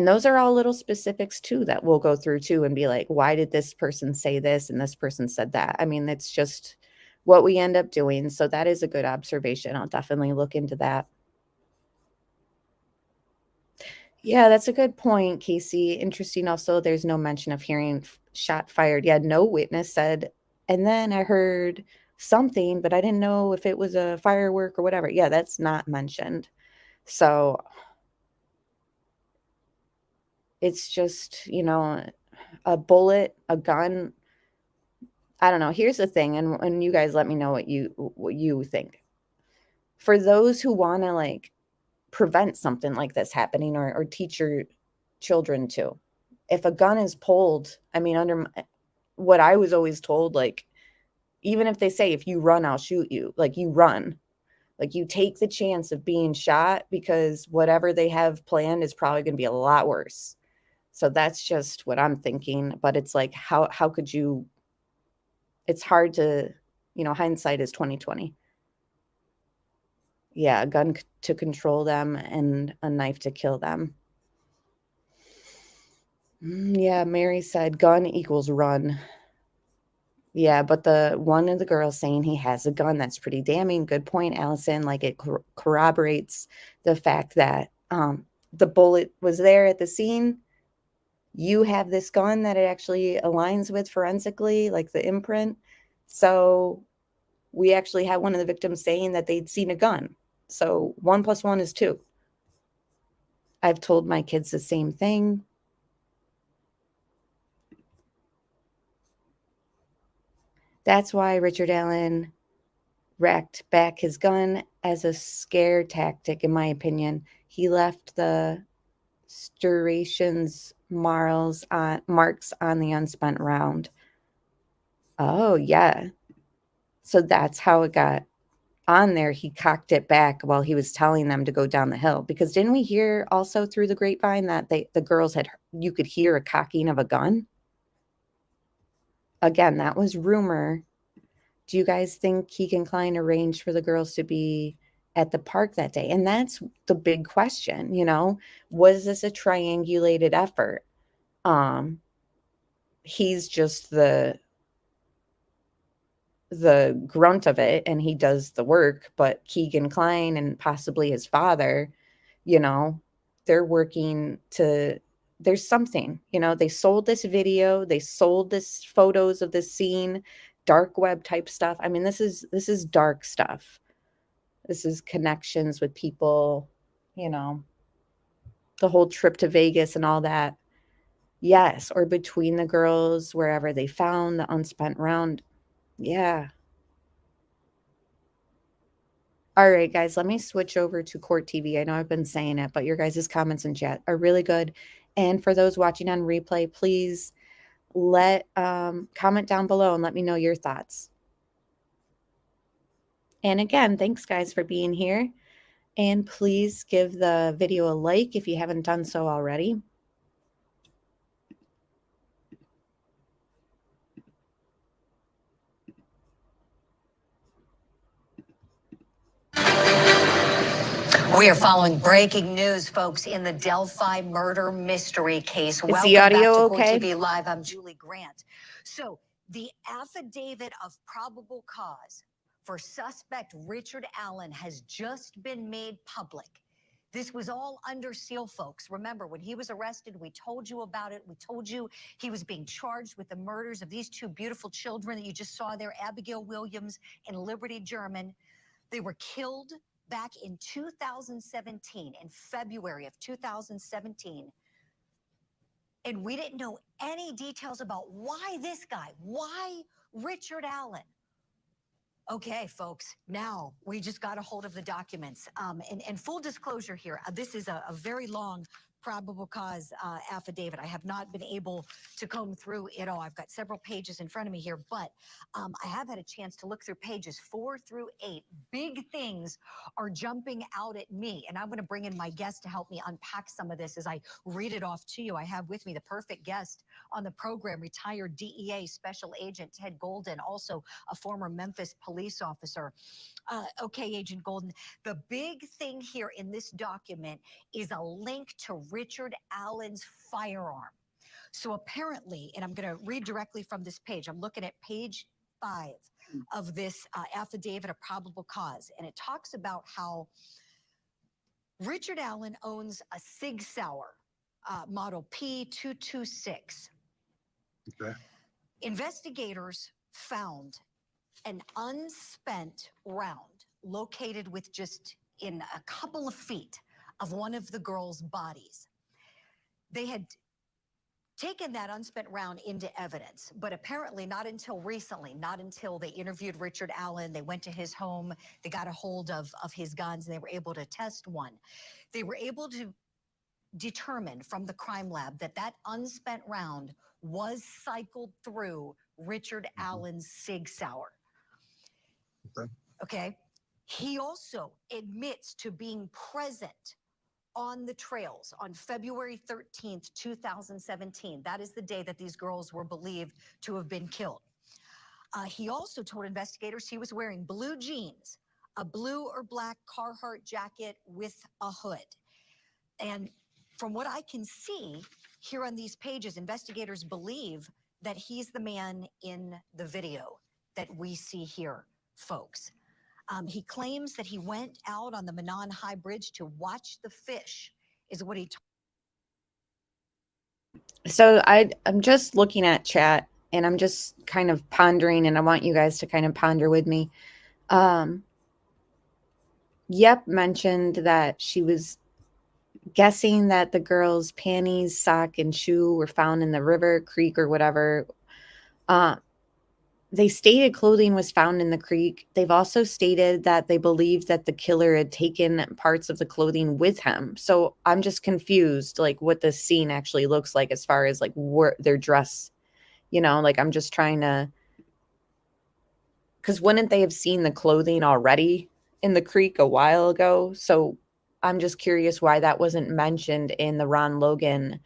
those are all little specifics too that we'll go through too and be like, why did this person say this and this person said that? I mean, it's just what we end up doing. So that is a good observation. I'll definitely look into that. Yeah, that's a good point, Casey. Interesting also, there's no mention of hearing shot fired. Yeah, no witness said, and then I heard something, but I didn't know if it was a firework or whatever. Yeah, that's not mentioned. So it's just, a bullet, a gun. I don't know. Here's the thing, and you guys let me know what you think. For those who want to like prevent something like this happening or teach your children to, if a gun is pulled, I mean, under what I was always told, like, even if they say, if you run, I'll shoot you, like, you run, like, you take the chance of being shot, because whatever they have planned is probably going to be a lot worse. So that's just what I'm thinking. But it's like, how could you, it's hard to, hindsight is 2020. Yeah, a gun to control them and a knife to kill them. Yeah, Mary said gun equals run. Yeah, but the one of the girls saying he has a gun, that's pretty damning. Good point, Allison. Like, it corroborates the fact that the bullet was there at the scene. You have this gun that it actually aligns with forensically, like the imprint. So we actually had one of the victims saying that they'd seen a gun. So 1 + 1 is 2. I've told my kids the same thing. That's why Richard Allen racked back his gun as a scare tactic, in my opinion. He left the striations marks on the unspent round. Oh, yeah. So that's how it got on there. He cocked it back while he was telling them to go down the hill. Because didn't we hear also through the grapevine that the girls you could hear a cocking of a gun? Again, that was rumor. Do you guys think Keegan Kline arranged for the girls to be at the park that day? And that's the big question, was this a triangulated effort? He's just the grunt of it, and he does the work, but Keegan Kline and possibly his father, they're working to, there's something, they sold this video, they sold this photos of this scene, dark web type stuff. I mean, this is dark stuff. This is connections with people, the whole trip to Vegas and all that. Yes, or between the girls, wherever they found the unspent round. Yeah. All right, guys, let me switch over to Court TV. I know I've been saying it, but your guys' comments in chat are really good. And for those watching on replay, please comment down below and let me know your thoughts. And again, thanks, guys, for being here. And please give the video a like if you haven't done so already. We are following breaking news, folks, in the Delphi murder mystery case. Is the audio okay? TV Live. I'm Julie Grant. So, the affidavit of probable cause for suspect Richard Allen has just been made public. This was all under seal, folks. Remember, when he was arrested, we told you about it. We told you he was being charged with the murders of these two beautiful children that you just saw there, Abigail Williams and Liberty German. They were killed back in 2017, in February of 2017. And we didn't know any details about why this guy, why Richard Allen. Okay, folks, now we just got a hold of the documents. And full disclosure here, this is a very long probable cause affidavit. I have not been able to comb through it all. I've got several pages in front of me here, but I have had a chance to look through pages 4 through 8. Big things are jumping out at me, and I'm going to bring in my guest to help me unpack some of this as I read it off to you. I have with me the perfect guest on the program, retired DEA Special Agent Ted Golden, also a former Memphis police officer. Okay, Agent Golden, the big thing here in this document is a link to Richard Allen's firearm. So apparently, and I'm going to read directly from this page, I'm looking at page 5 of this affidavit of probable cause, and it talks about how Richard Allen owns a Sig Sauer model P226. Okay. Investigators found an unspent round located with just in a couple of feet of one of the girls' bodies. They had taken that unspent round into evidence, but apparently not until recently, not until they interviewed Richard Allen, they went to his home, they got a hold of his guns, and they were able to test one. They were able to determine from the crime lab that that unspent round was cycled through Richard Allen's Sig Sauer. Okay. Okay. He also admits to being present on the trails on February 13th, 2017. That is the day that these girls were believed to have been killed. He also told investigators he was wearing blue jeans, a blue or black Carhartt jacket with a hood. And from what I can see here on these pages, investigators believe that he's the man in the video that we see here, folks. He claims that he went out on the Manon High Bridge to watch the fish, is what he told. So I'm just looking at chat and I'm just kind of pondering, and I want you guys to kind of ponder with me. Yep mentioned that she was guessing that the girl's panties, sock, and shoe were found in the river, creek, or whatever. They stated clothing was found in the creek. They've also stated that they believed that the killer had taken parts of the clothing with him. So I'm just confused, like what this scene actually looks like as far as like their dress, you know, like I'm just trying to, because wouldn't they have seen the clothing already in the creek a while ago? So I'm just curious why that wasn't mentioned in the Ron Logan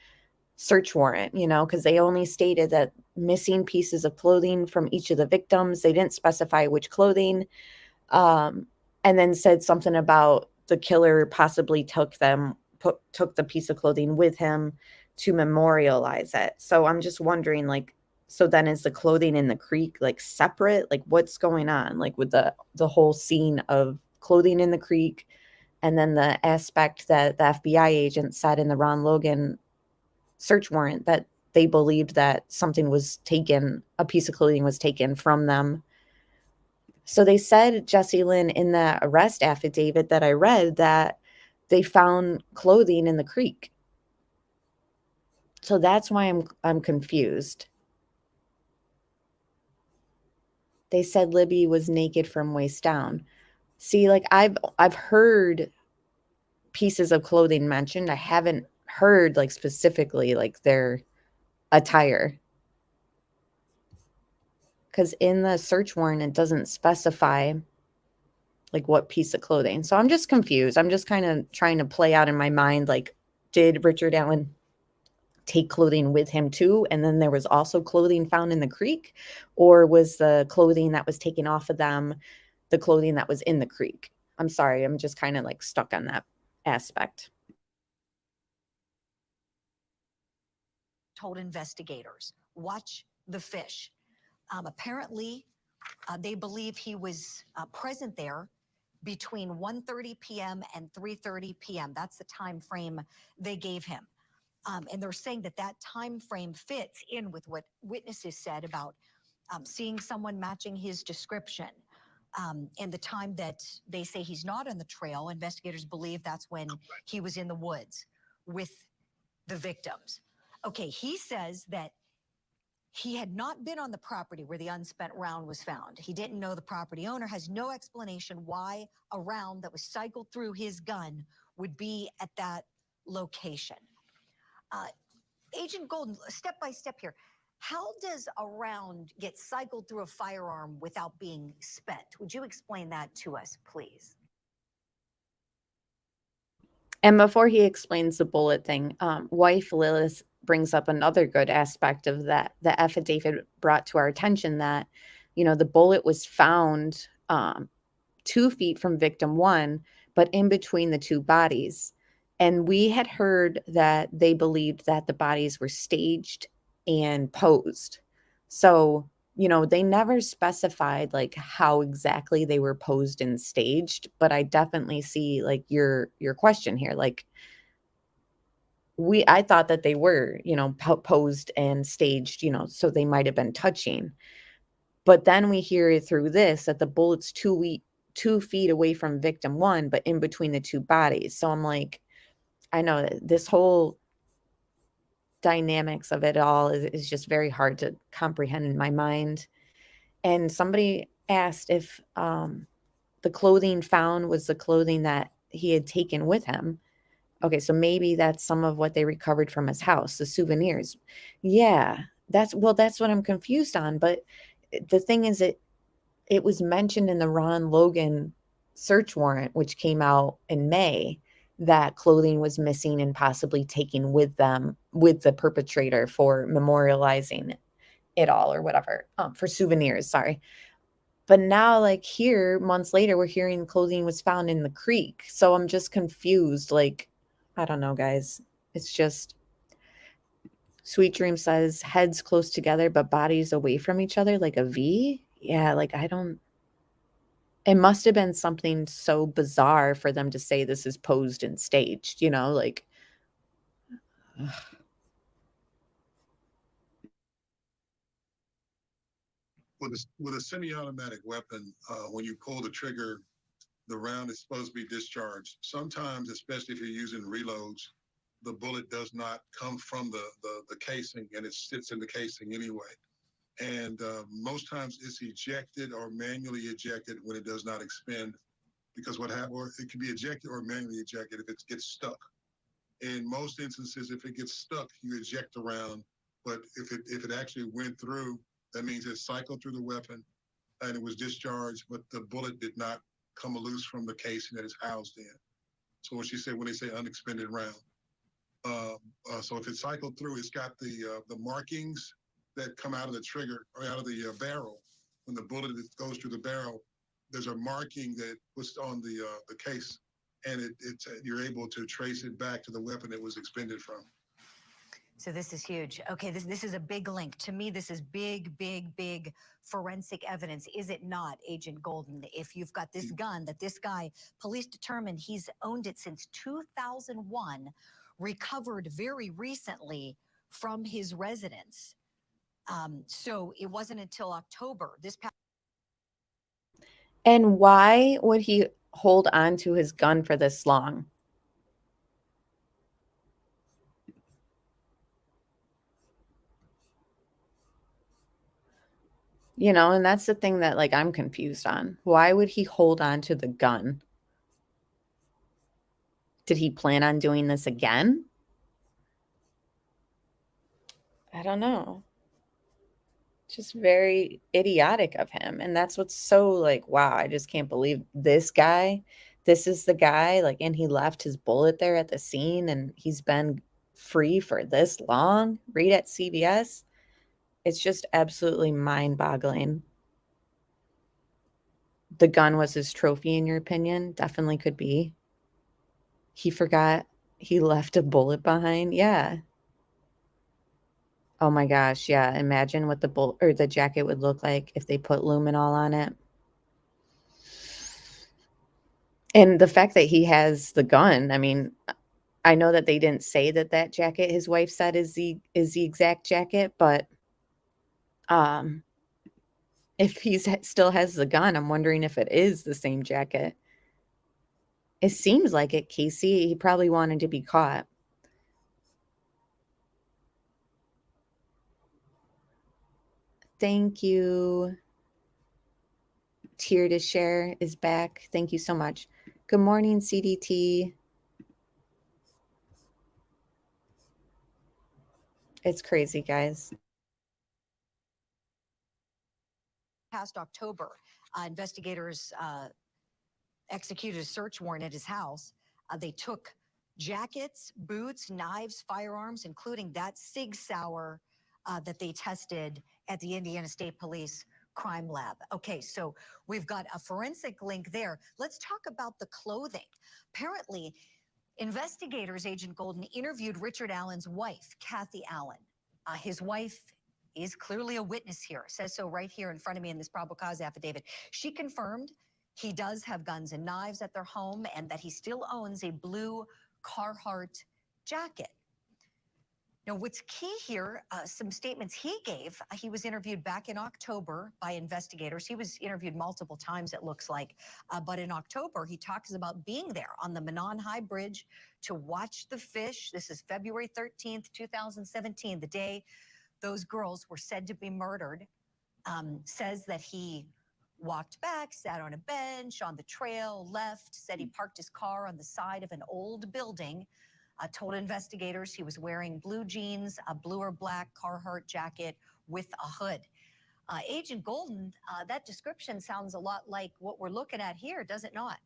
search warrant, you know, because they only stated that missing pieces of clothing from each of the victims. They didn't specify which clothing, and then said something about the killer possibly took the piece of clothing with him to memorialize it. So I'm just wondering, like, so then is the clothing in the creek like separate? Like what's going on? Like with the whole scene of clothing in the creek, and then the aspect that the FBI agent said in the Ron Logan search warrant that they believed that something was taken, a piece of clothing was taken from them. So they said, Jesse Lynn, in the arrest affidavit that I read, that they found clothing in the creek. So that's why I'm confused. They said Libby was naked from waist down. See, like I've heard pieces of clothing mentioned. I haven't heard like specifically like their attire, because in the search warrant it doesn't specify like what piece of clothing. So I'm just confused. I'm just kind of trying to play out in my mind, like, did Richard Allen take clothing with him too, and then there was also clothing found in the creek, or was the clothing that was taken off of them the clothing that was in the creek? I'm sorry, I'm just kind of like stuck on that aspect. Told investigators, watch the fish. Apparently, They believe he was present there between 1:30 p.m. and 3:30 p.m. That's the time frame they gave him. And they're saying that that time frame fits in with what witnesses said about seeing someone matching his description. And the time that they say he's not on the trail, investigators believe that's when he was in the woods with the victims. Okay, he says that he had not been on the property where the unspent round was found. He didn't know the property owner, has no explanation why a round that was cycled through his gun would be at that location. Agent Golden, step by step here. How does a round get cycled through a firearm without being spent? Would you explain that to us, please? And before he explains the bullet thing, wife Lilith brings up another good aspect of that. The affidavit brought to our attention that, you know, the bullet was found 2 feet from victim 1, but in between the 2 bodies. And we had heard that they believed that the bodies were staged and posed. So, you know, they never specified like how exactly they were posed and staged, but I definitely see like your question here. Like I thought that they were, you know, posed and staged, you know, so they might have been touching. But then we hear through this that the bullet's 2 feet away from victim 1, but in between the 2 bodies. So I'm like, I know that this whole dynamics of it all is just very hard to comprehend in my mind. And somebody asked if the clothing found was the clothing that he had taken with him. Okay, so maybe that's some of what they recovered from his house, the souvenirs. Yeah, that's what I'm confused on. But the thing is, it was mentioned in the Ron Logan search warrant, which came out in May, that clothing was missing and possibly taken with the perpetrator for memorializing it all or whatever, for souvenirs, sorry. But now, like here, months later, we're hearing clothing was found in the creek. So I'm just confused. Like, I don't know, guys. It's just, Sweet Dream says heads close together, but bodies away from each other, like a V. Yeah, like it must have been something so bizarre for them to say this is posed and staged, you know, like. Ugh. With a semi-automatic weapon, when you pull the trigger, the round is supposed to be discharged. Sometimes, especially if you're using reloads, the bullet does not come from the casing, and it sits in the casing anyway. And most times it's ejected or manually ejected when it does not expend, because what happens, or it can be ejected or manually ejected if it gets stuck. In most instances, if it gets stuck, you eject the round. But if it actually went through, that means it cycled through the weapon and it was discharged, but the bullet did not come loose from the casing that it's housed in. So what she said when they say unexpended round. So if it cycled through, it's got the markings that come out of the trigger or out of the barrel. When the bullet goes through the barrel, there's a marking that was on the case, and you're able to trace it back to the weapon it was expended from. So this is huge. Okay, this is a big link. To me, this is big, big, big forensic evidence, is it not, Agent Golden? If you've got this gun that this guy, police determined he's owned it since 2001, recovered very recently from his residence. So it wasn't until October, this past. And why would he hold on to his gun for this long? You know, and that's the thing that like I'm confused on. Why would he hold on to the gun? Did he plan on doing this again? I don't know. Just very idiotic of him. And that's what's so like, wow, I just can't believe this guy. This is the guy, like, and he left his bullet there at the scene and he's been free for this long. Read at CBS. It's just absolutely mind-boggling. The gun was his trophy, in your opinion? Definitely could be. He forgot he left a bullet behind. Yeah. Oh my gosh, yeah. Imagine what the jacket would look like if they put luminol on it. And the fact that he has the gun, I mean, I know that they didn't say that jacket his wife said is the exact jacket, but if still has the gun, I'm wondering if it is the same jacket. It seems like it, Casey. He probably wanted to be caught. Thank you. Tier to share is back. Thank you so much. Good morning, CDT. It's crazy, guys. Past October, investigators executed a search warrant at his house. They took jackets, boots, knives, firearms, including that Sig Sauer that they tested at the Indiana State Police crime lab. Okay, so we've got a forensic link there. Let's talk about the clothing. Apparently, investigators, Agent Golden, interviewed Richard Allen's wife, Kathy Allen. His wife is clearly a witness here. It says so right here in front of me in this probable cause affidavit. She confirmed he does have guns and knives at their home and that he still owns a blue Carhartt jacket. Now, what's key here, some statements he gave, he was interviewed back in October by investigators. He was interviewed multiple times, it looks like. But in October, he talks about being there on the Manon High Bridge to watch the fish. This is February 13th, 2017, the day those girls were said to be murdered. Says that he walked back, sat on a bench on the trail, left, said he parked his car on the side of an old building. Told investigators he was wearing blue jeans, a blue or black Carhartt jacket with a hood. Agent Golden, that description sounds a lot like what we're looking at here, does it not?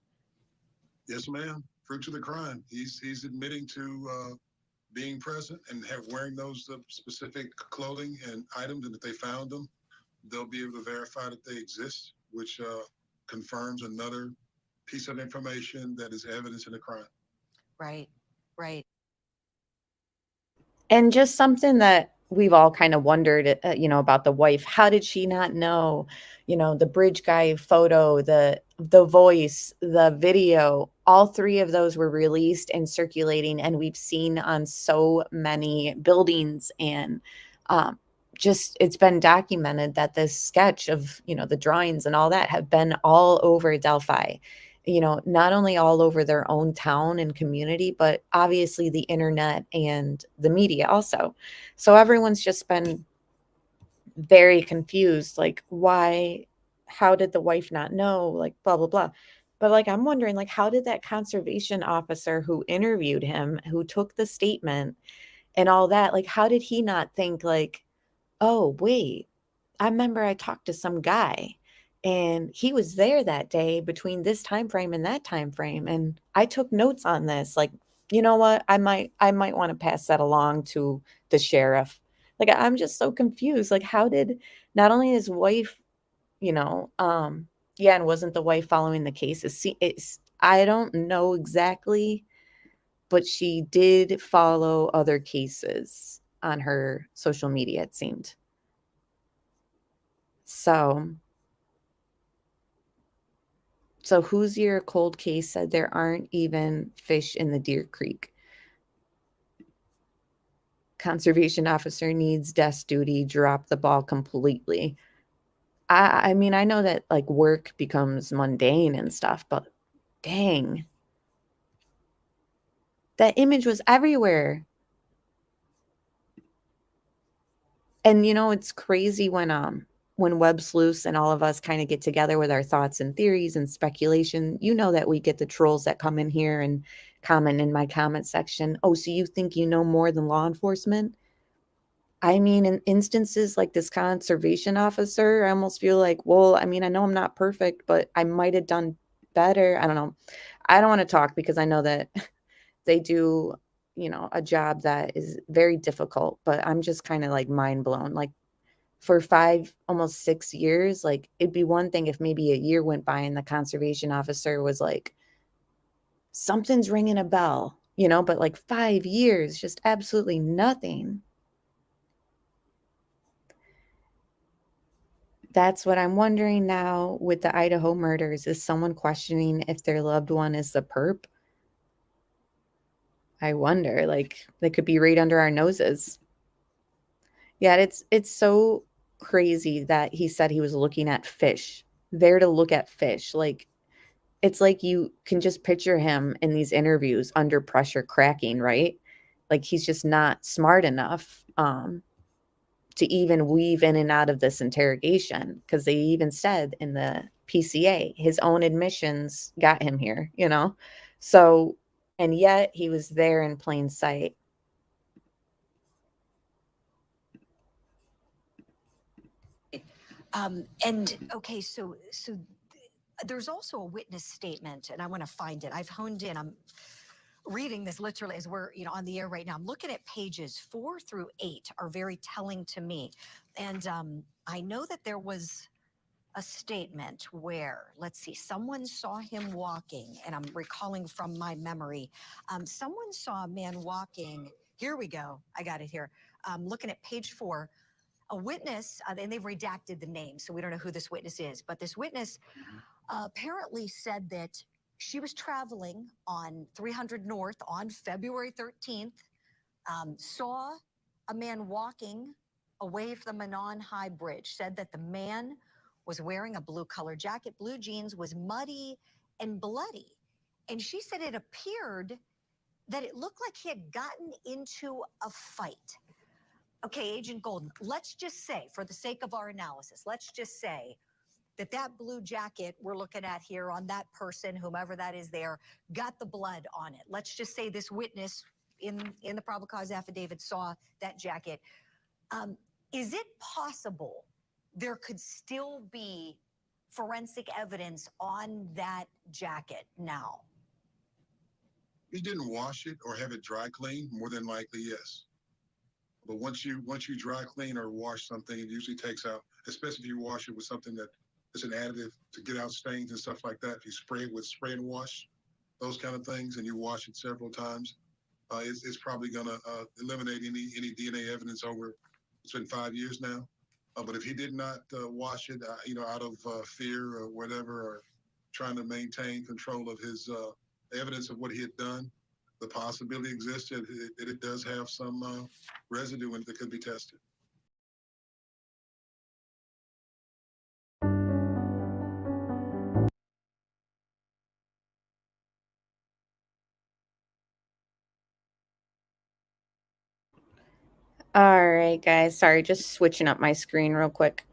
Yes, ma'am. Fruits of the crime. He's admitting to being present and wearing those specific clothing and items, and if they found them, they'll be able to verify that they exist, which confirms another piece of information that is evidence in the crime. Right, right. And just something that we've all kind of wondered, about the wife. How did she not know? The bridge guy photo, the voice, the video, all three of those were released and circulating, and we've seen on so many buildings, and just it's been documented that this sketch of, the drawings and all that have been all over Delphi. Not only all over their own town and community, but obviously the internet and the media also. So everyone's just been very confused, like, why, how did the wife not know, like, blah, blah, blah. But like, I'm wondering, like, how did that conservation officer who interviewed him, who took the statement and all that, like, how did he not think, like, oh, wait, I remember I talked to some guy and he was there that day between this time frame and that time frame, and I took notes on this. Like, you know what? I might want to pass that along to the sheriff. Like, I'm just so confused. Like, how did not only his wife, yeah, and wasn't the wife following the case? I don't know exactly, but she did follow other cases on her social media, it seemed. So who's your cold case said there aren't even fish in the Deer Creek? Conservation officer needs desk duty, drop the ball completely. I mean, I know that like work becomes mundane and stuff, but dang. That image was everywhere. And it's crazy when Web Sleuths and all of us kind of get together with our thoughts and theories and speculation, that we get the trolls that come in here and comment in my comment section. Oh, so you think you know more than law enforcement? I mean, in instances like this conservation officer, I almost feel like, well, I mean, I know I'm not perfect, but I might have done better. I don't know. I don't want to talk because I know that they do, a job that is very difficult, but I'm just kind of like mind blown. Like, for 5, almost 6 years, like, it'd be one thing if maybe a year went by and the conservation officer was like, something's ringing a bell, but like 5 years, just absolutely nothing. That's what I'm wondering now with the Idaho murders. Is someone questioning if their loved one is the perp? I wonder, like, they could be right under our noses. Yeah, it's so crazy that he said he was looking at fish. There to look at fish. Like, it's like you can just picture him in these interviews under pressure cracking, right? Like he's just not smart enough to even weave in and out of this interrogation, because they even said in the PCA his own admissions got him here, you know? So, and yet he was there in plain sight. And okay, so there's also a witness statement, and I want to find it. I've honed in. I'm reading this literally as we're on the air right now. I'm looking at pages 4 through 8 are very telling to me, and I know that there was a statement where, let's see, someone saw him walking, and I'm recalling from my memory, someone saw a man walking. Here we go. I got it here. Looking at page 4. A witness, and they've redacted the name, so we don't know who this witness is, but this witness apparently said that she was traveling on 300 North on February 13th, saw a man walking away from the Manon High Bridge, said that the man was wearing a blue color jacket, blue jeans, was muddy and bloody. And she said it appeared that it looked like he had gotten into a fight. Okay, Agent Golden, let's just say, for the sake of our analysis, let's just say that that blue jacket we're looking at here on that person, whomever that is there, got the blood on it. Let's just say this witness in the probable cause affidavit saw that jacket. Is it possible there could still be forensic evidence on that jacket now? He didn't wash it or have it dry clean, more than likely, yes. But once you dry clean or wash something, it usually takes out, especially if you wash it with something that is an additive to get out stains and stuff like that. If you spray it with spray and wash, those kind of things, and you wash it several times, it's probably going to eliminate any DNA evidence over. It's been 5 years now. But if he did not wash it, out of fear or whatever, or trying to maintain control of his evidence of what he had done, the possibility exists that it does have some residue that could be tested. All right, guys. Sorry, just switching up my screen real quick.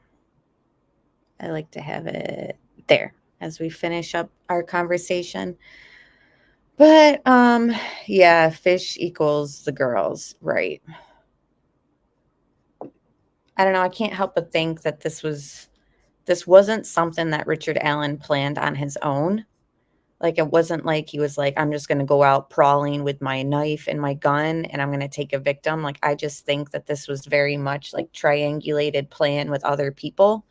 I like to have it there as we finish up our conversation. But yeah, fish equals the girls, right? I don't know. I can't help but think that this wasn't something that Richard Allen planned on his own. Like, it wasn't like he was like, I'm just going to go out prowling with my knife and my gun and I'm going to take a victim. Like, I just think that this was very much like triangulated plan with other people.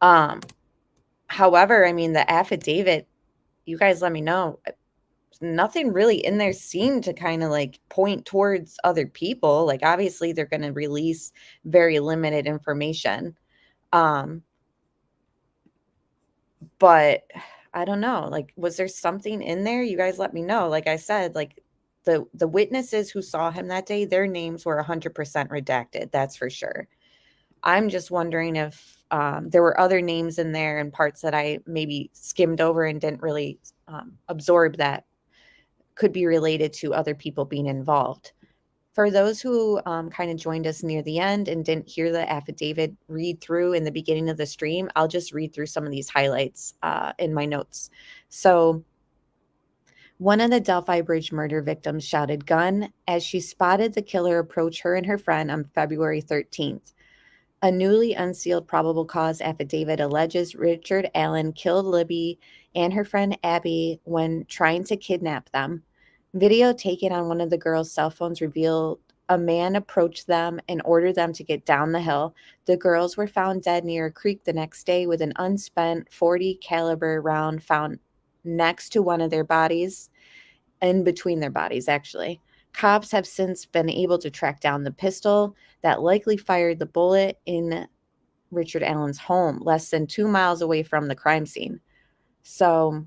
However, I mean, the affidavit, you guys let me know. Nothing really in there seemed to kind of like point towards other people. Like, obviously they're going to release very limited information. But I don't know, like, was there something in there? You guys let me know. Like I said, like the witnesses who saw him that day, their names were 100% redacted. That's for sure. I'm just wondering if there were other names in there and parts that I maybe skimmed over and didn't really absorb that could be related to other people being involved. For those who kind of joined us near the end and didn't hear the affidavit read through in the beginning of the stream, I'll just read through some of these highlights in my notes. So, one of the Delphi Bridge murder victims shouted "gun" as she spotted the killer approach her and her friend on February 13th. A newly unsealed probable cause affidavit alleges Richard Allen killed Libby and her friend Abby when trying to kidnap them. Video taken on one of the girls' cell phones revealed a man approached them and ordered them to get down the hill. The girls were found dead near a creek the next day with an unspent .40 caliber round found next to one of their bodies, in between their bodies, actually. Cops have since been able to track down the pistol that likely fired the bullet in Richard Allen's home, less than 2 miles away from the crime scene. So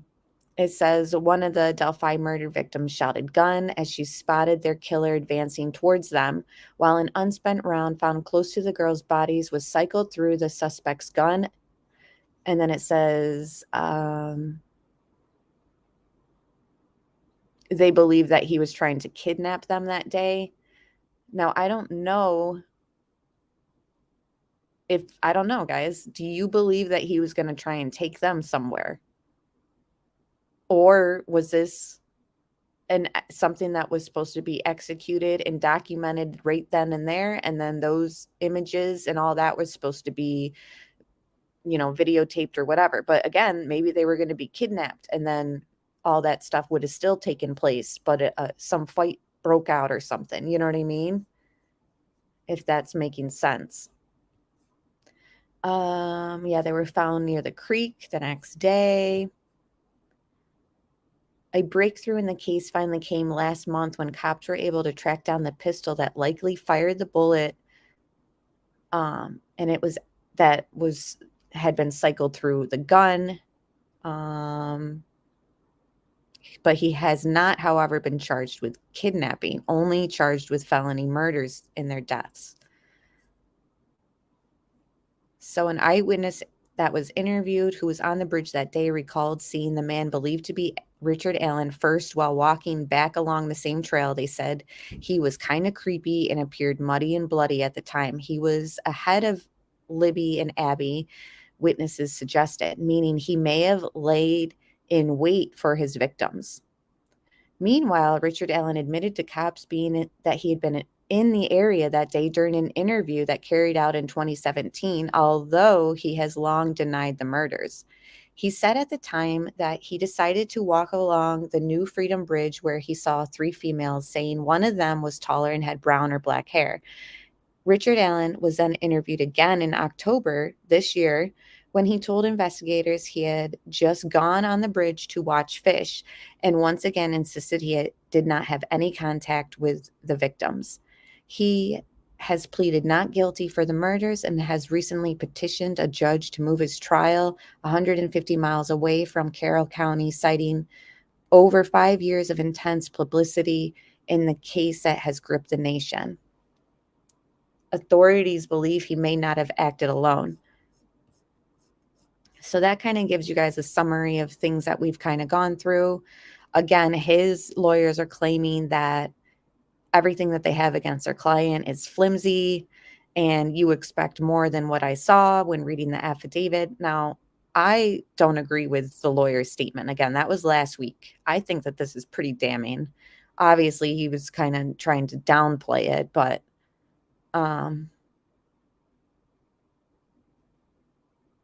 it says one of the Delphi murder victims shouted gun as she spotted their killer advancing towards them, while an unspent round found close to the girls' bodies was cycled through the suspect's gun. And then it says they believe that he was trying to kidnap them that day. Now, I don't know, guys. Do you believe that he was going to try and take them somewhere? Or was this something that was supposed to be executed and documented right then and there, and then those images and all that was supposed to be, videotaped or whatever? But again, maybe they were going to be kidnapped, and then all that stuff would have still taken place, but some fight broke out or something. You know what I mean? If that's making sense. Yeah, they were found near the creek the next day. A breakthrough in the case finally came last month when cops were able to track down the pistol that likely fired the bullet. And it had been cycled through the gun. But he has not, however, been charged with kidnapping, only charged with felony murders in their deaths. So an eyewitness that was interviewed who was on the bridge that day recalled seeing the man believed to be Richard Allen first while walking back along the same trail. They said he was kind of creepy and appeared muddy and bloody at the time. He was ahead of Libby and Abby, witnesses suggested, meaning he may have laid in wait for his victims. Meanwhile, Richard Allen admitted to cops that he had been in the area that day during an interview that carried out in 2017, although he has long denied the murders. He said at the time that he decided to walk along the New Freedom Bridge where he saw 3 females, saying one of them was taller and had brown or black hair. Richard Allen was then interviewed again in October this year when he told investigators he had just gone on the bridge to watch fish and once again insisted he did not have any contact with the victims. He has pleaded not guilty for the murders and has recently petitioned a judge to move his trial 150 miles away from Carroll County, citing over 5 years of intense publicity in the case that has gripped the nation. Authorities believe he may not have acted alone. So that kind of gives you guys a summary of things that we've kind of gone through. Again, his lawyers are claiming that everything that they have against their client is flimsy and you expect more than what I saw when reading the affidavit. Now, I don't agree with the lawyer's statement. Again, that was last week. I think that this is pretty damning. Obviously, he was kind of trying to downplay it, but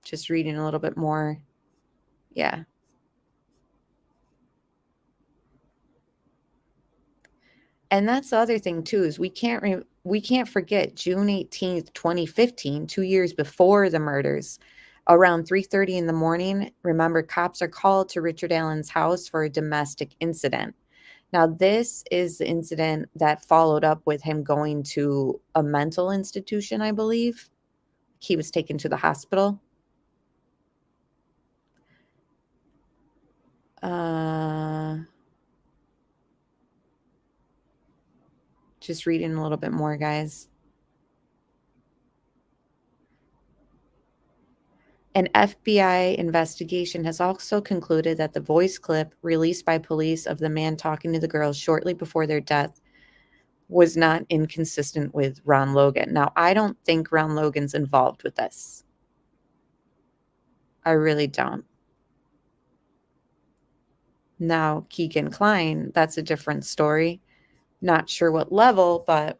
just reading a little bit more. Yeah. And that's the other thing too, is we can't forget June 18th, 2015, 2 years before the murders, around 3:30 in the morning. Remember, cops are called to Richard Allen's house for a domestic incident. Now, this is the incident that followed up with him going to a mental institution, I believe. He was taken to the hospital. Just reading a little bit more, guys. An FBI investigation has also concluded that the voice clip released by police of the man talking to the girls shortly before their death was not inconsistent with Ron Logan. Now, I don't think Ron Logan's involved with this. I really don't. Now, Keegan Kline, that's a different story. Not sure what level, but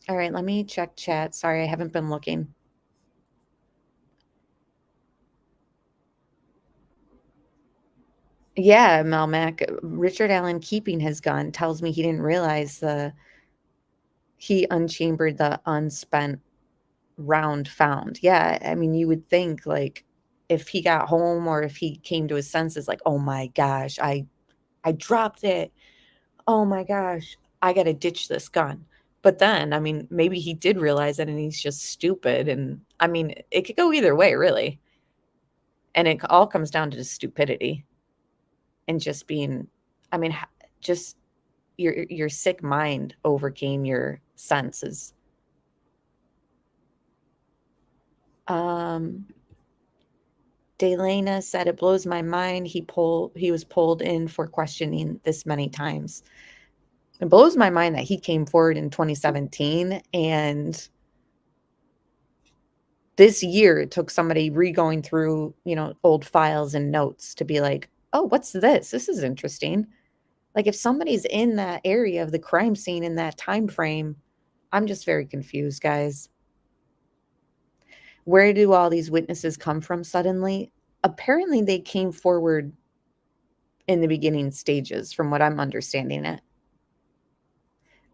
all right, let me check chat. Sorry, I haven't been looking. Yeah, Melmac, Richard Allen keeping his gun tells me he didn't realize he unchambered the unspent round found. Yeah, I mean, you would think like if he got home or if he came to his senses, like, oh my gosh, I dropped it. Oh my gosh, I got to ditch this gun. But then, I mean, maybe he did realize it and he's just stupid. And I mean, it could go either way, really. And it all comes down to stupidity and just being, I mean, just your sick mind overcame your senses. Delana said, it blows my mind he was pulled in for questioning this many times. It blows my mind that he came forward in 2017 and this year it took somebody re-going through, old files and notes to be like, oh, what's this? This is interesting. Like if somebody's in that area of the crime scene in that time frame, I'm just very confused, guys. Where do all these witnesses come from suddenly? Apparently they came forward in the beginning stages, from what I'm understanding it.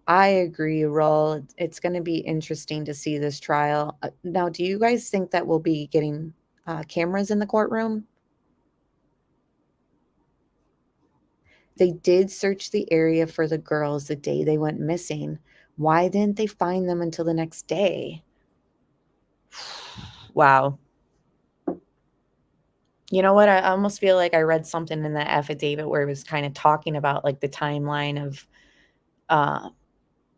I agree, Roll. It's going to be interesting to see this trial. Now, do you guys think that we'll be getting cameras in the courtroom? They did search the area for the girls the day they went missing. Why didn't they find them until the next day? Wow. You know what? I almost feel like I read something in the affidavit where it was kind of talking about like the timeline of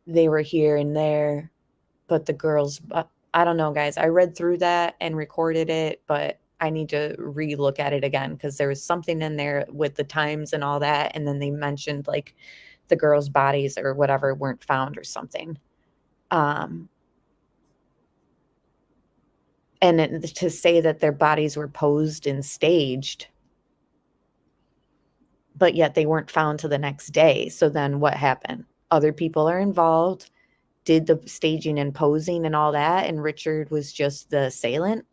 they were here and there, but the girls, I don't know, guys. I read through that and recorded it, but I need to re-look at it again because there was something in there with the times and all that. And then they mentioned like the girls' bodies or whatever weren't found or something. And to say that their bodies were posed and staged, but yet they weren't found till the next day. So then what happened? Other people are involved, did the staging and posing and all that, and Richard was just the assailant.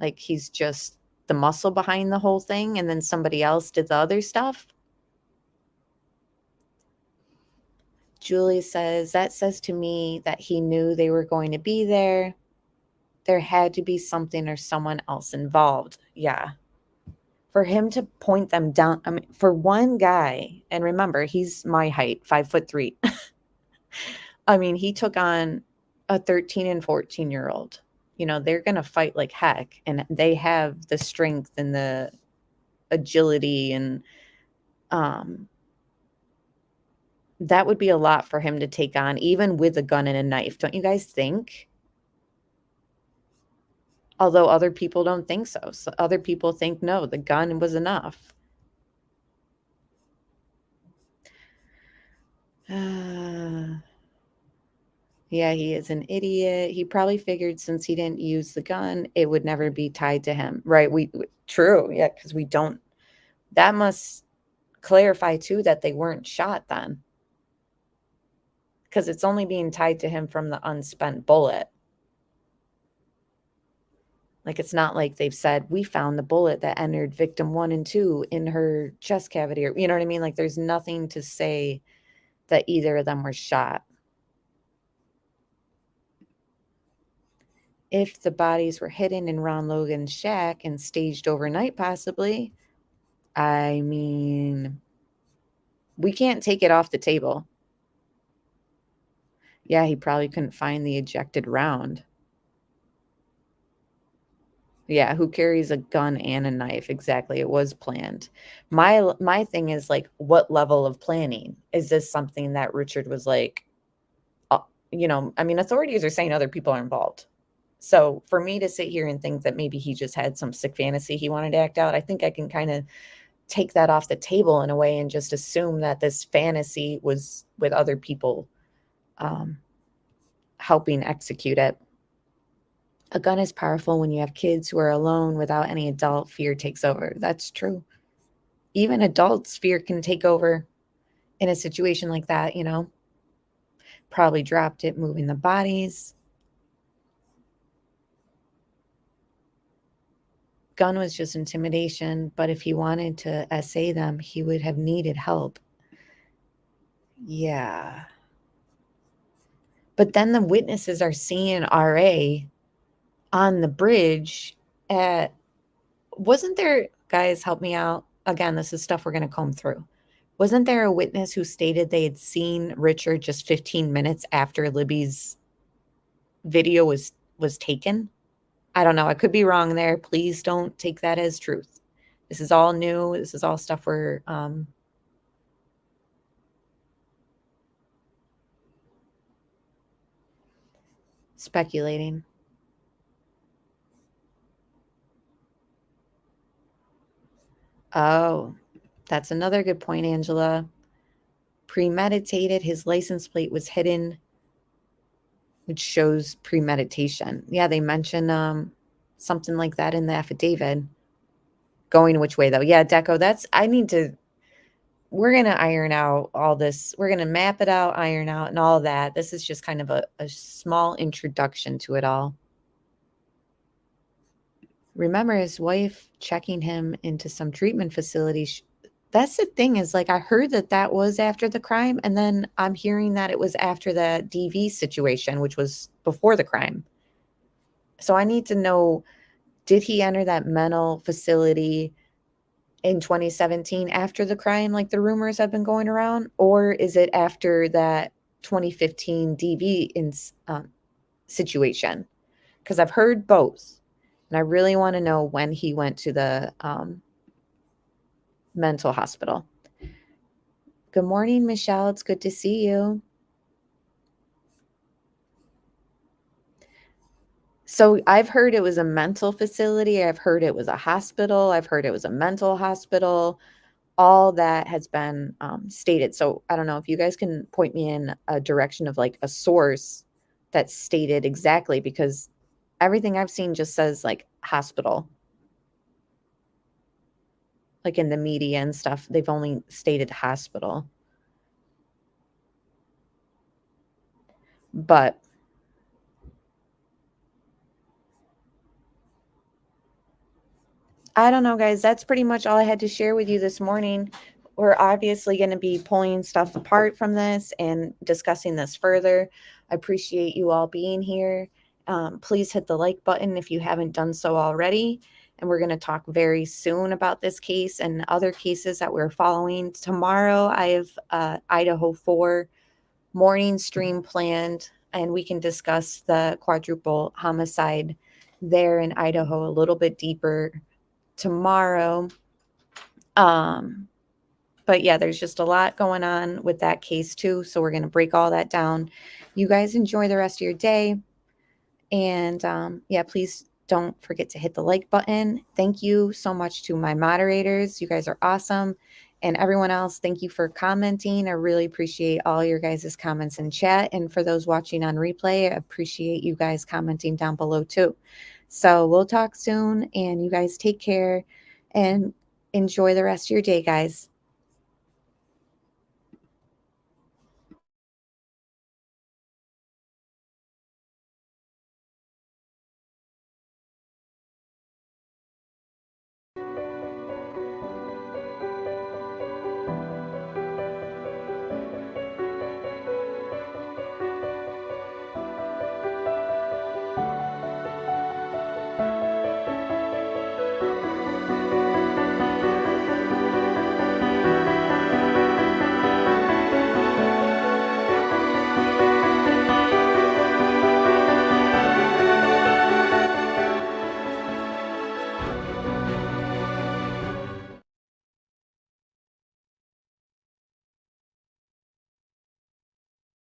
Like he's just the muscle behind the whole thing, and then somebody else did the other stuff. Julie says, that says to me that he knew they were going to be there. There had to be something or someone else involved. Yeah. For him to point them down, I mean, for one guy, and remember, he's my height, 5'3". I mean, he took on a 13 and 14-year-old. They're going to fight like heck, and they have the strength and the agility, and that would be a lot for him to take on, even with a gun and a knife. Don't you guys think? Although other people don't think so. So other people think, no, the gun was enough. Yeah, he is an idiot. He probably figured since he didn't use the gun, it would never be tied to him. Right. True. Yeah, because we don't. That must clarify, too, that they weren't shot then. Because it's only being tied to him from the unspent bullet. Like, it's not like they've said, we found the bullet that entered victim 1 and 2 in her chest cavity. Or, you know what I mean? Like, there's nothing to say that either of them were shot. If the bodies were hidden in Ron Logan's shack and staged overnight, possibly, I mean, we can't take it off the table. Yeah, he probably couldn't find the ejected round. Yeah, who carries a gun and a knife? Exactly. It was planned. My thing is like, what level of planning? Is this something that Richard was like, I mean, authorities are saying other people are involved. So for me to sit here and think that maybe he just had some sick fantasy he wanted to act out, I think I can kind of take that off the table in a way and just assume that this fantasy was with other people helping execute it. A gun is powerful when you have kids who are alone without any adult. Fear takes over. That's true. Even adults' fear can take over in a situation like that, Probably dropped it moving the bodies. Gun was just intimidation, but if he wanted to essay them, he would have needed help. Yeah. But then the witnesses are seeing RA on the bridge wasn't there, guys, help me out. Again, this is stuff we're going to comb through. Wasn't there a witness who stated they had seen Richard just 15 minutes after Libby's video was taken? I don't know. I could be wrong there. Please don't take that as truth. This is all new. This is all stuff we're speculating. Oh, that's another good point, Angela. Premeditated. His license plate was hidden, which shows premeditation. Yeah, they mention something like that in the affidavit. Going which way, though? Yeah, Deco, we're going to iron out all this. We're going to map it out, iron out, and all that. This is just kind of a small introduction to it all. Remember his wife checking him into some treatment facility. That's the thing is, like, I heard that was after the crime, and then I'm hearing that it was after the DV situation, which was before the crime. So I need to know, did he enter that mental facility in 2017 after the crime, like the rumors have been going around, or is it after that 2015 DV situation? Because I've heard both, and I really want to know when he went to the mental hospital. Good morning, Michelle. It's good to see you. So I've heard it was a mental facility. I've heard it was a hospital. I've heard it was a mental hospital. All that has been stated. So I don't know if you guys can point me in a direction of like a source that's stated exactly, because everything I've seen just says like hospital. Like in the media and stuff, they've only stated hospital. But I don't know, guys. That's pretty much all I had to share with you this morning. We're obviously going to be pulling stuff apart from this and discussing this further. I appreciate you all being here. Please hit the like button if you haven't done so already. And we're going to talk very soon about this case and other cases that we're following. Tomorrow, I have Idaho 4 morning stream planned, and we can discuss the quadruple homicide there in Idaho a little bit deeper tomorrow. But yeah, there's just a lot going on with that case too, so we're going to break all that down. You guys enjoy the rest of your day, and yeah, please don't forget to hit the like button. Thank you so much to my moderators. You guys are awesome. And everyone else, thank you for commenting. I really appreciate all your guys' comments in chat. And for those watching on replay, I appreciate you guys commenting down below too. So we'll talk soon, and you guys take care and enjoy the rest of your day, guys.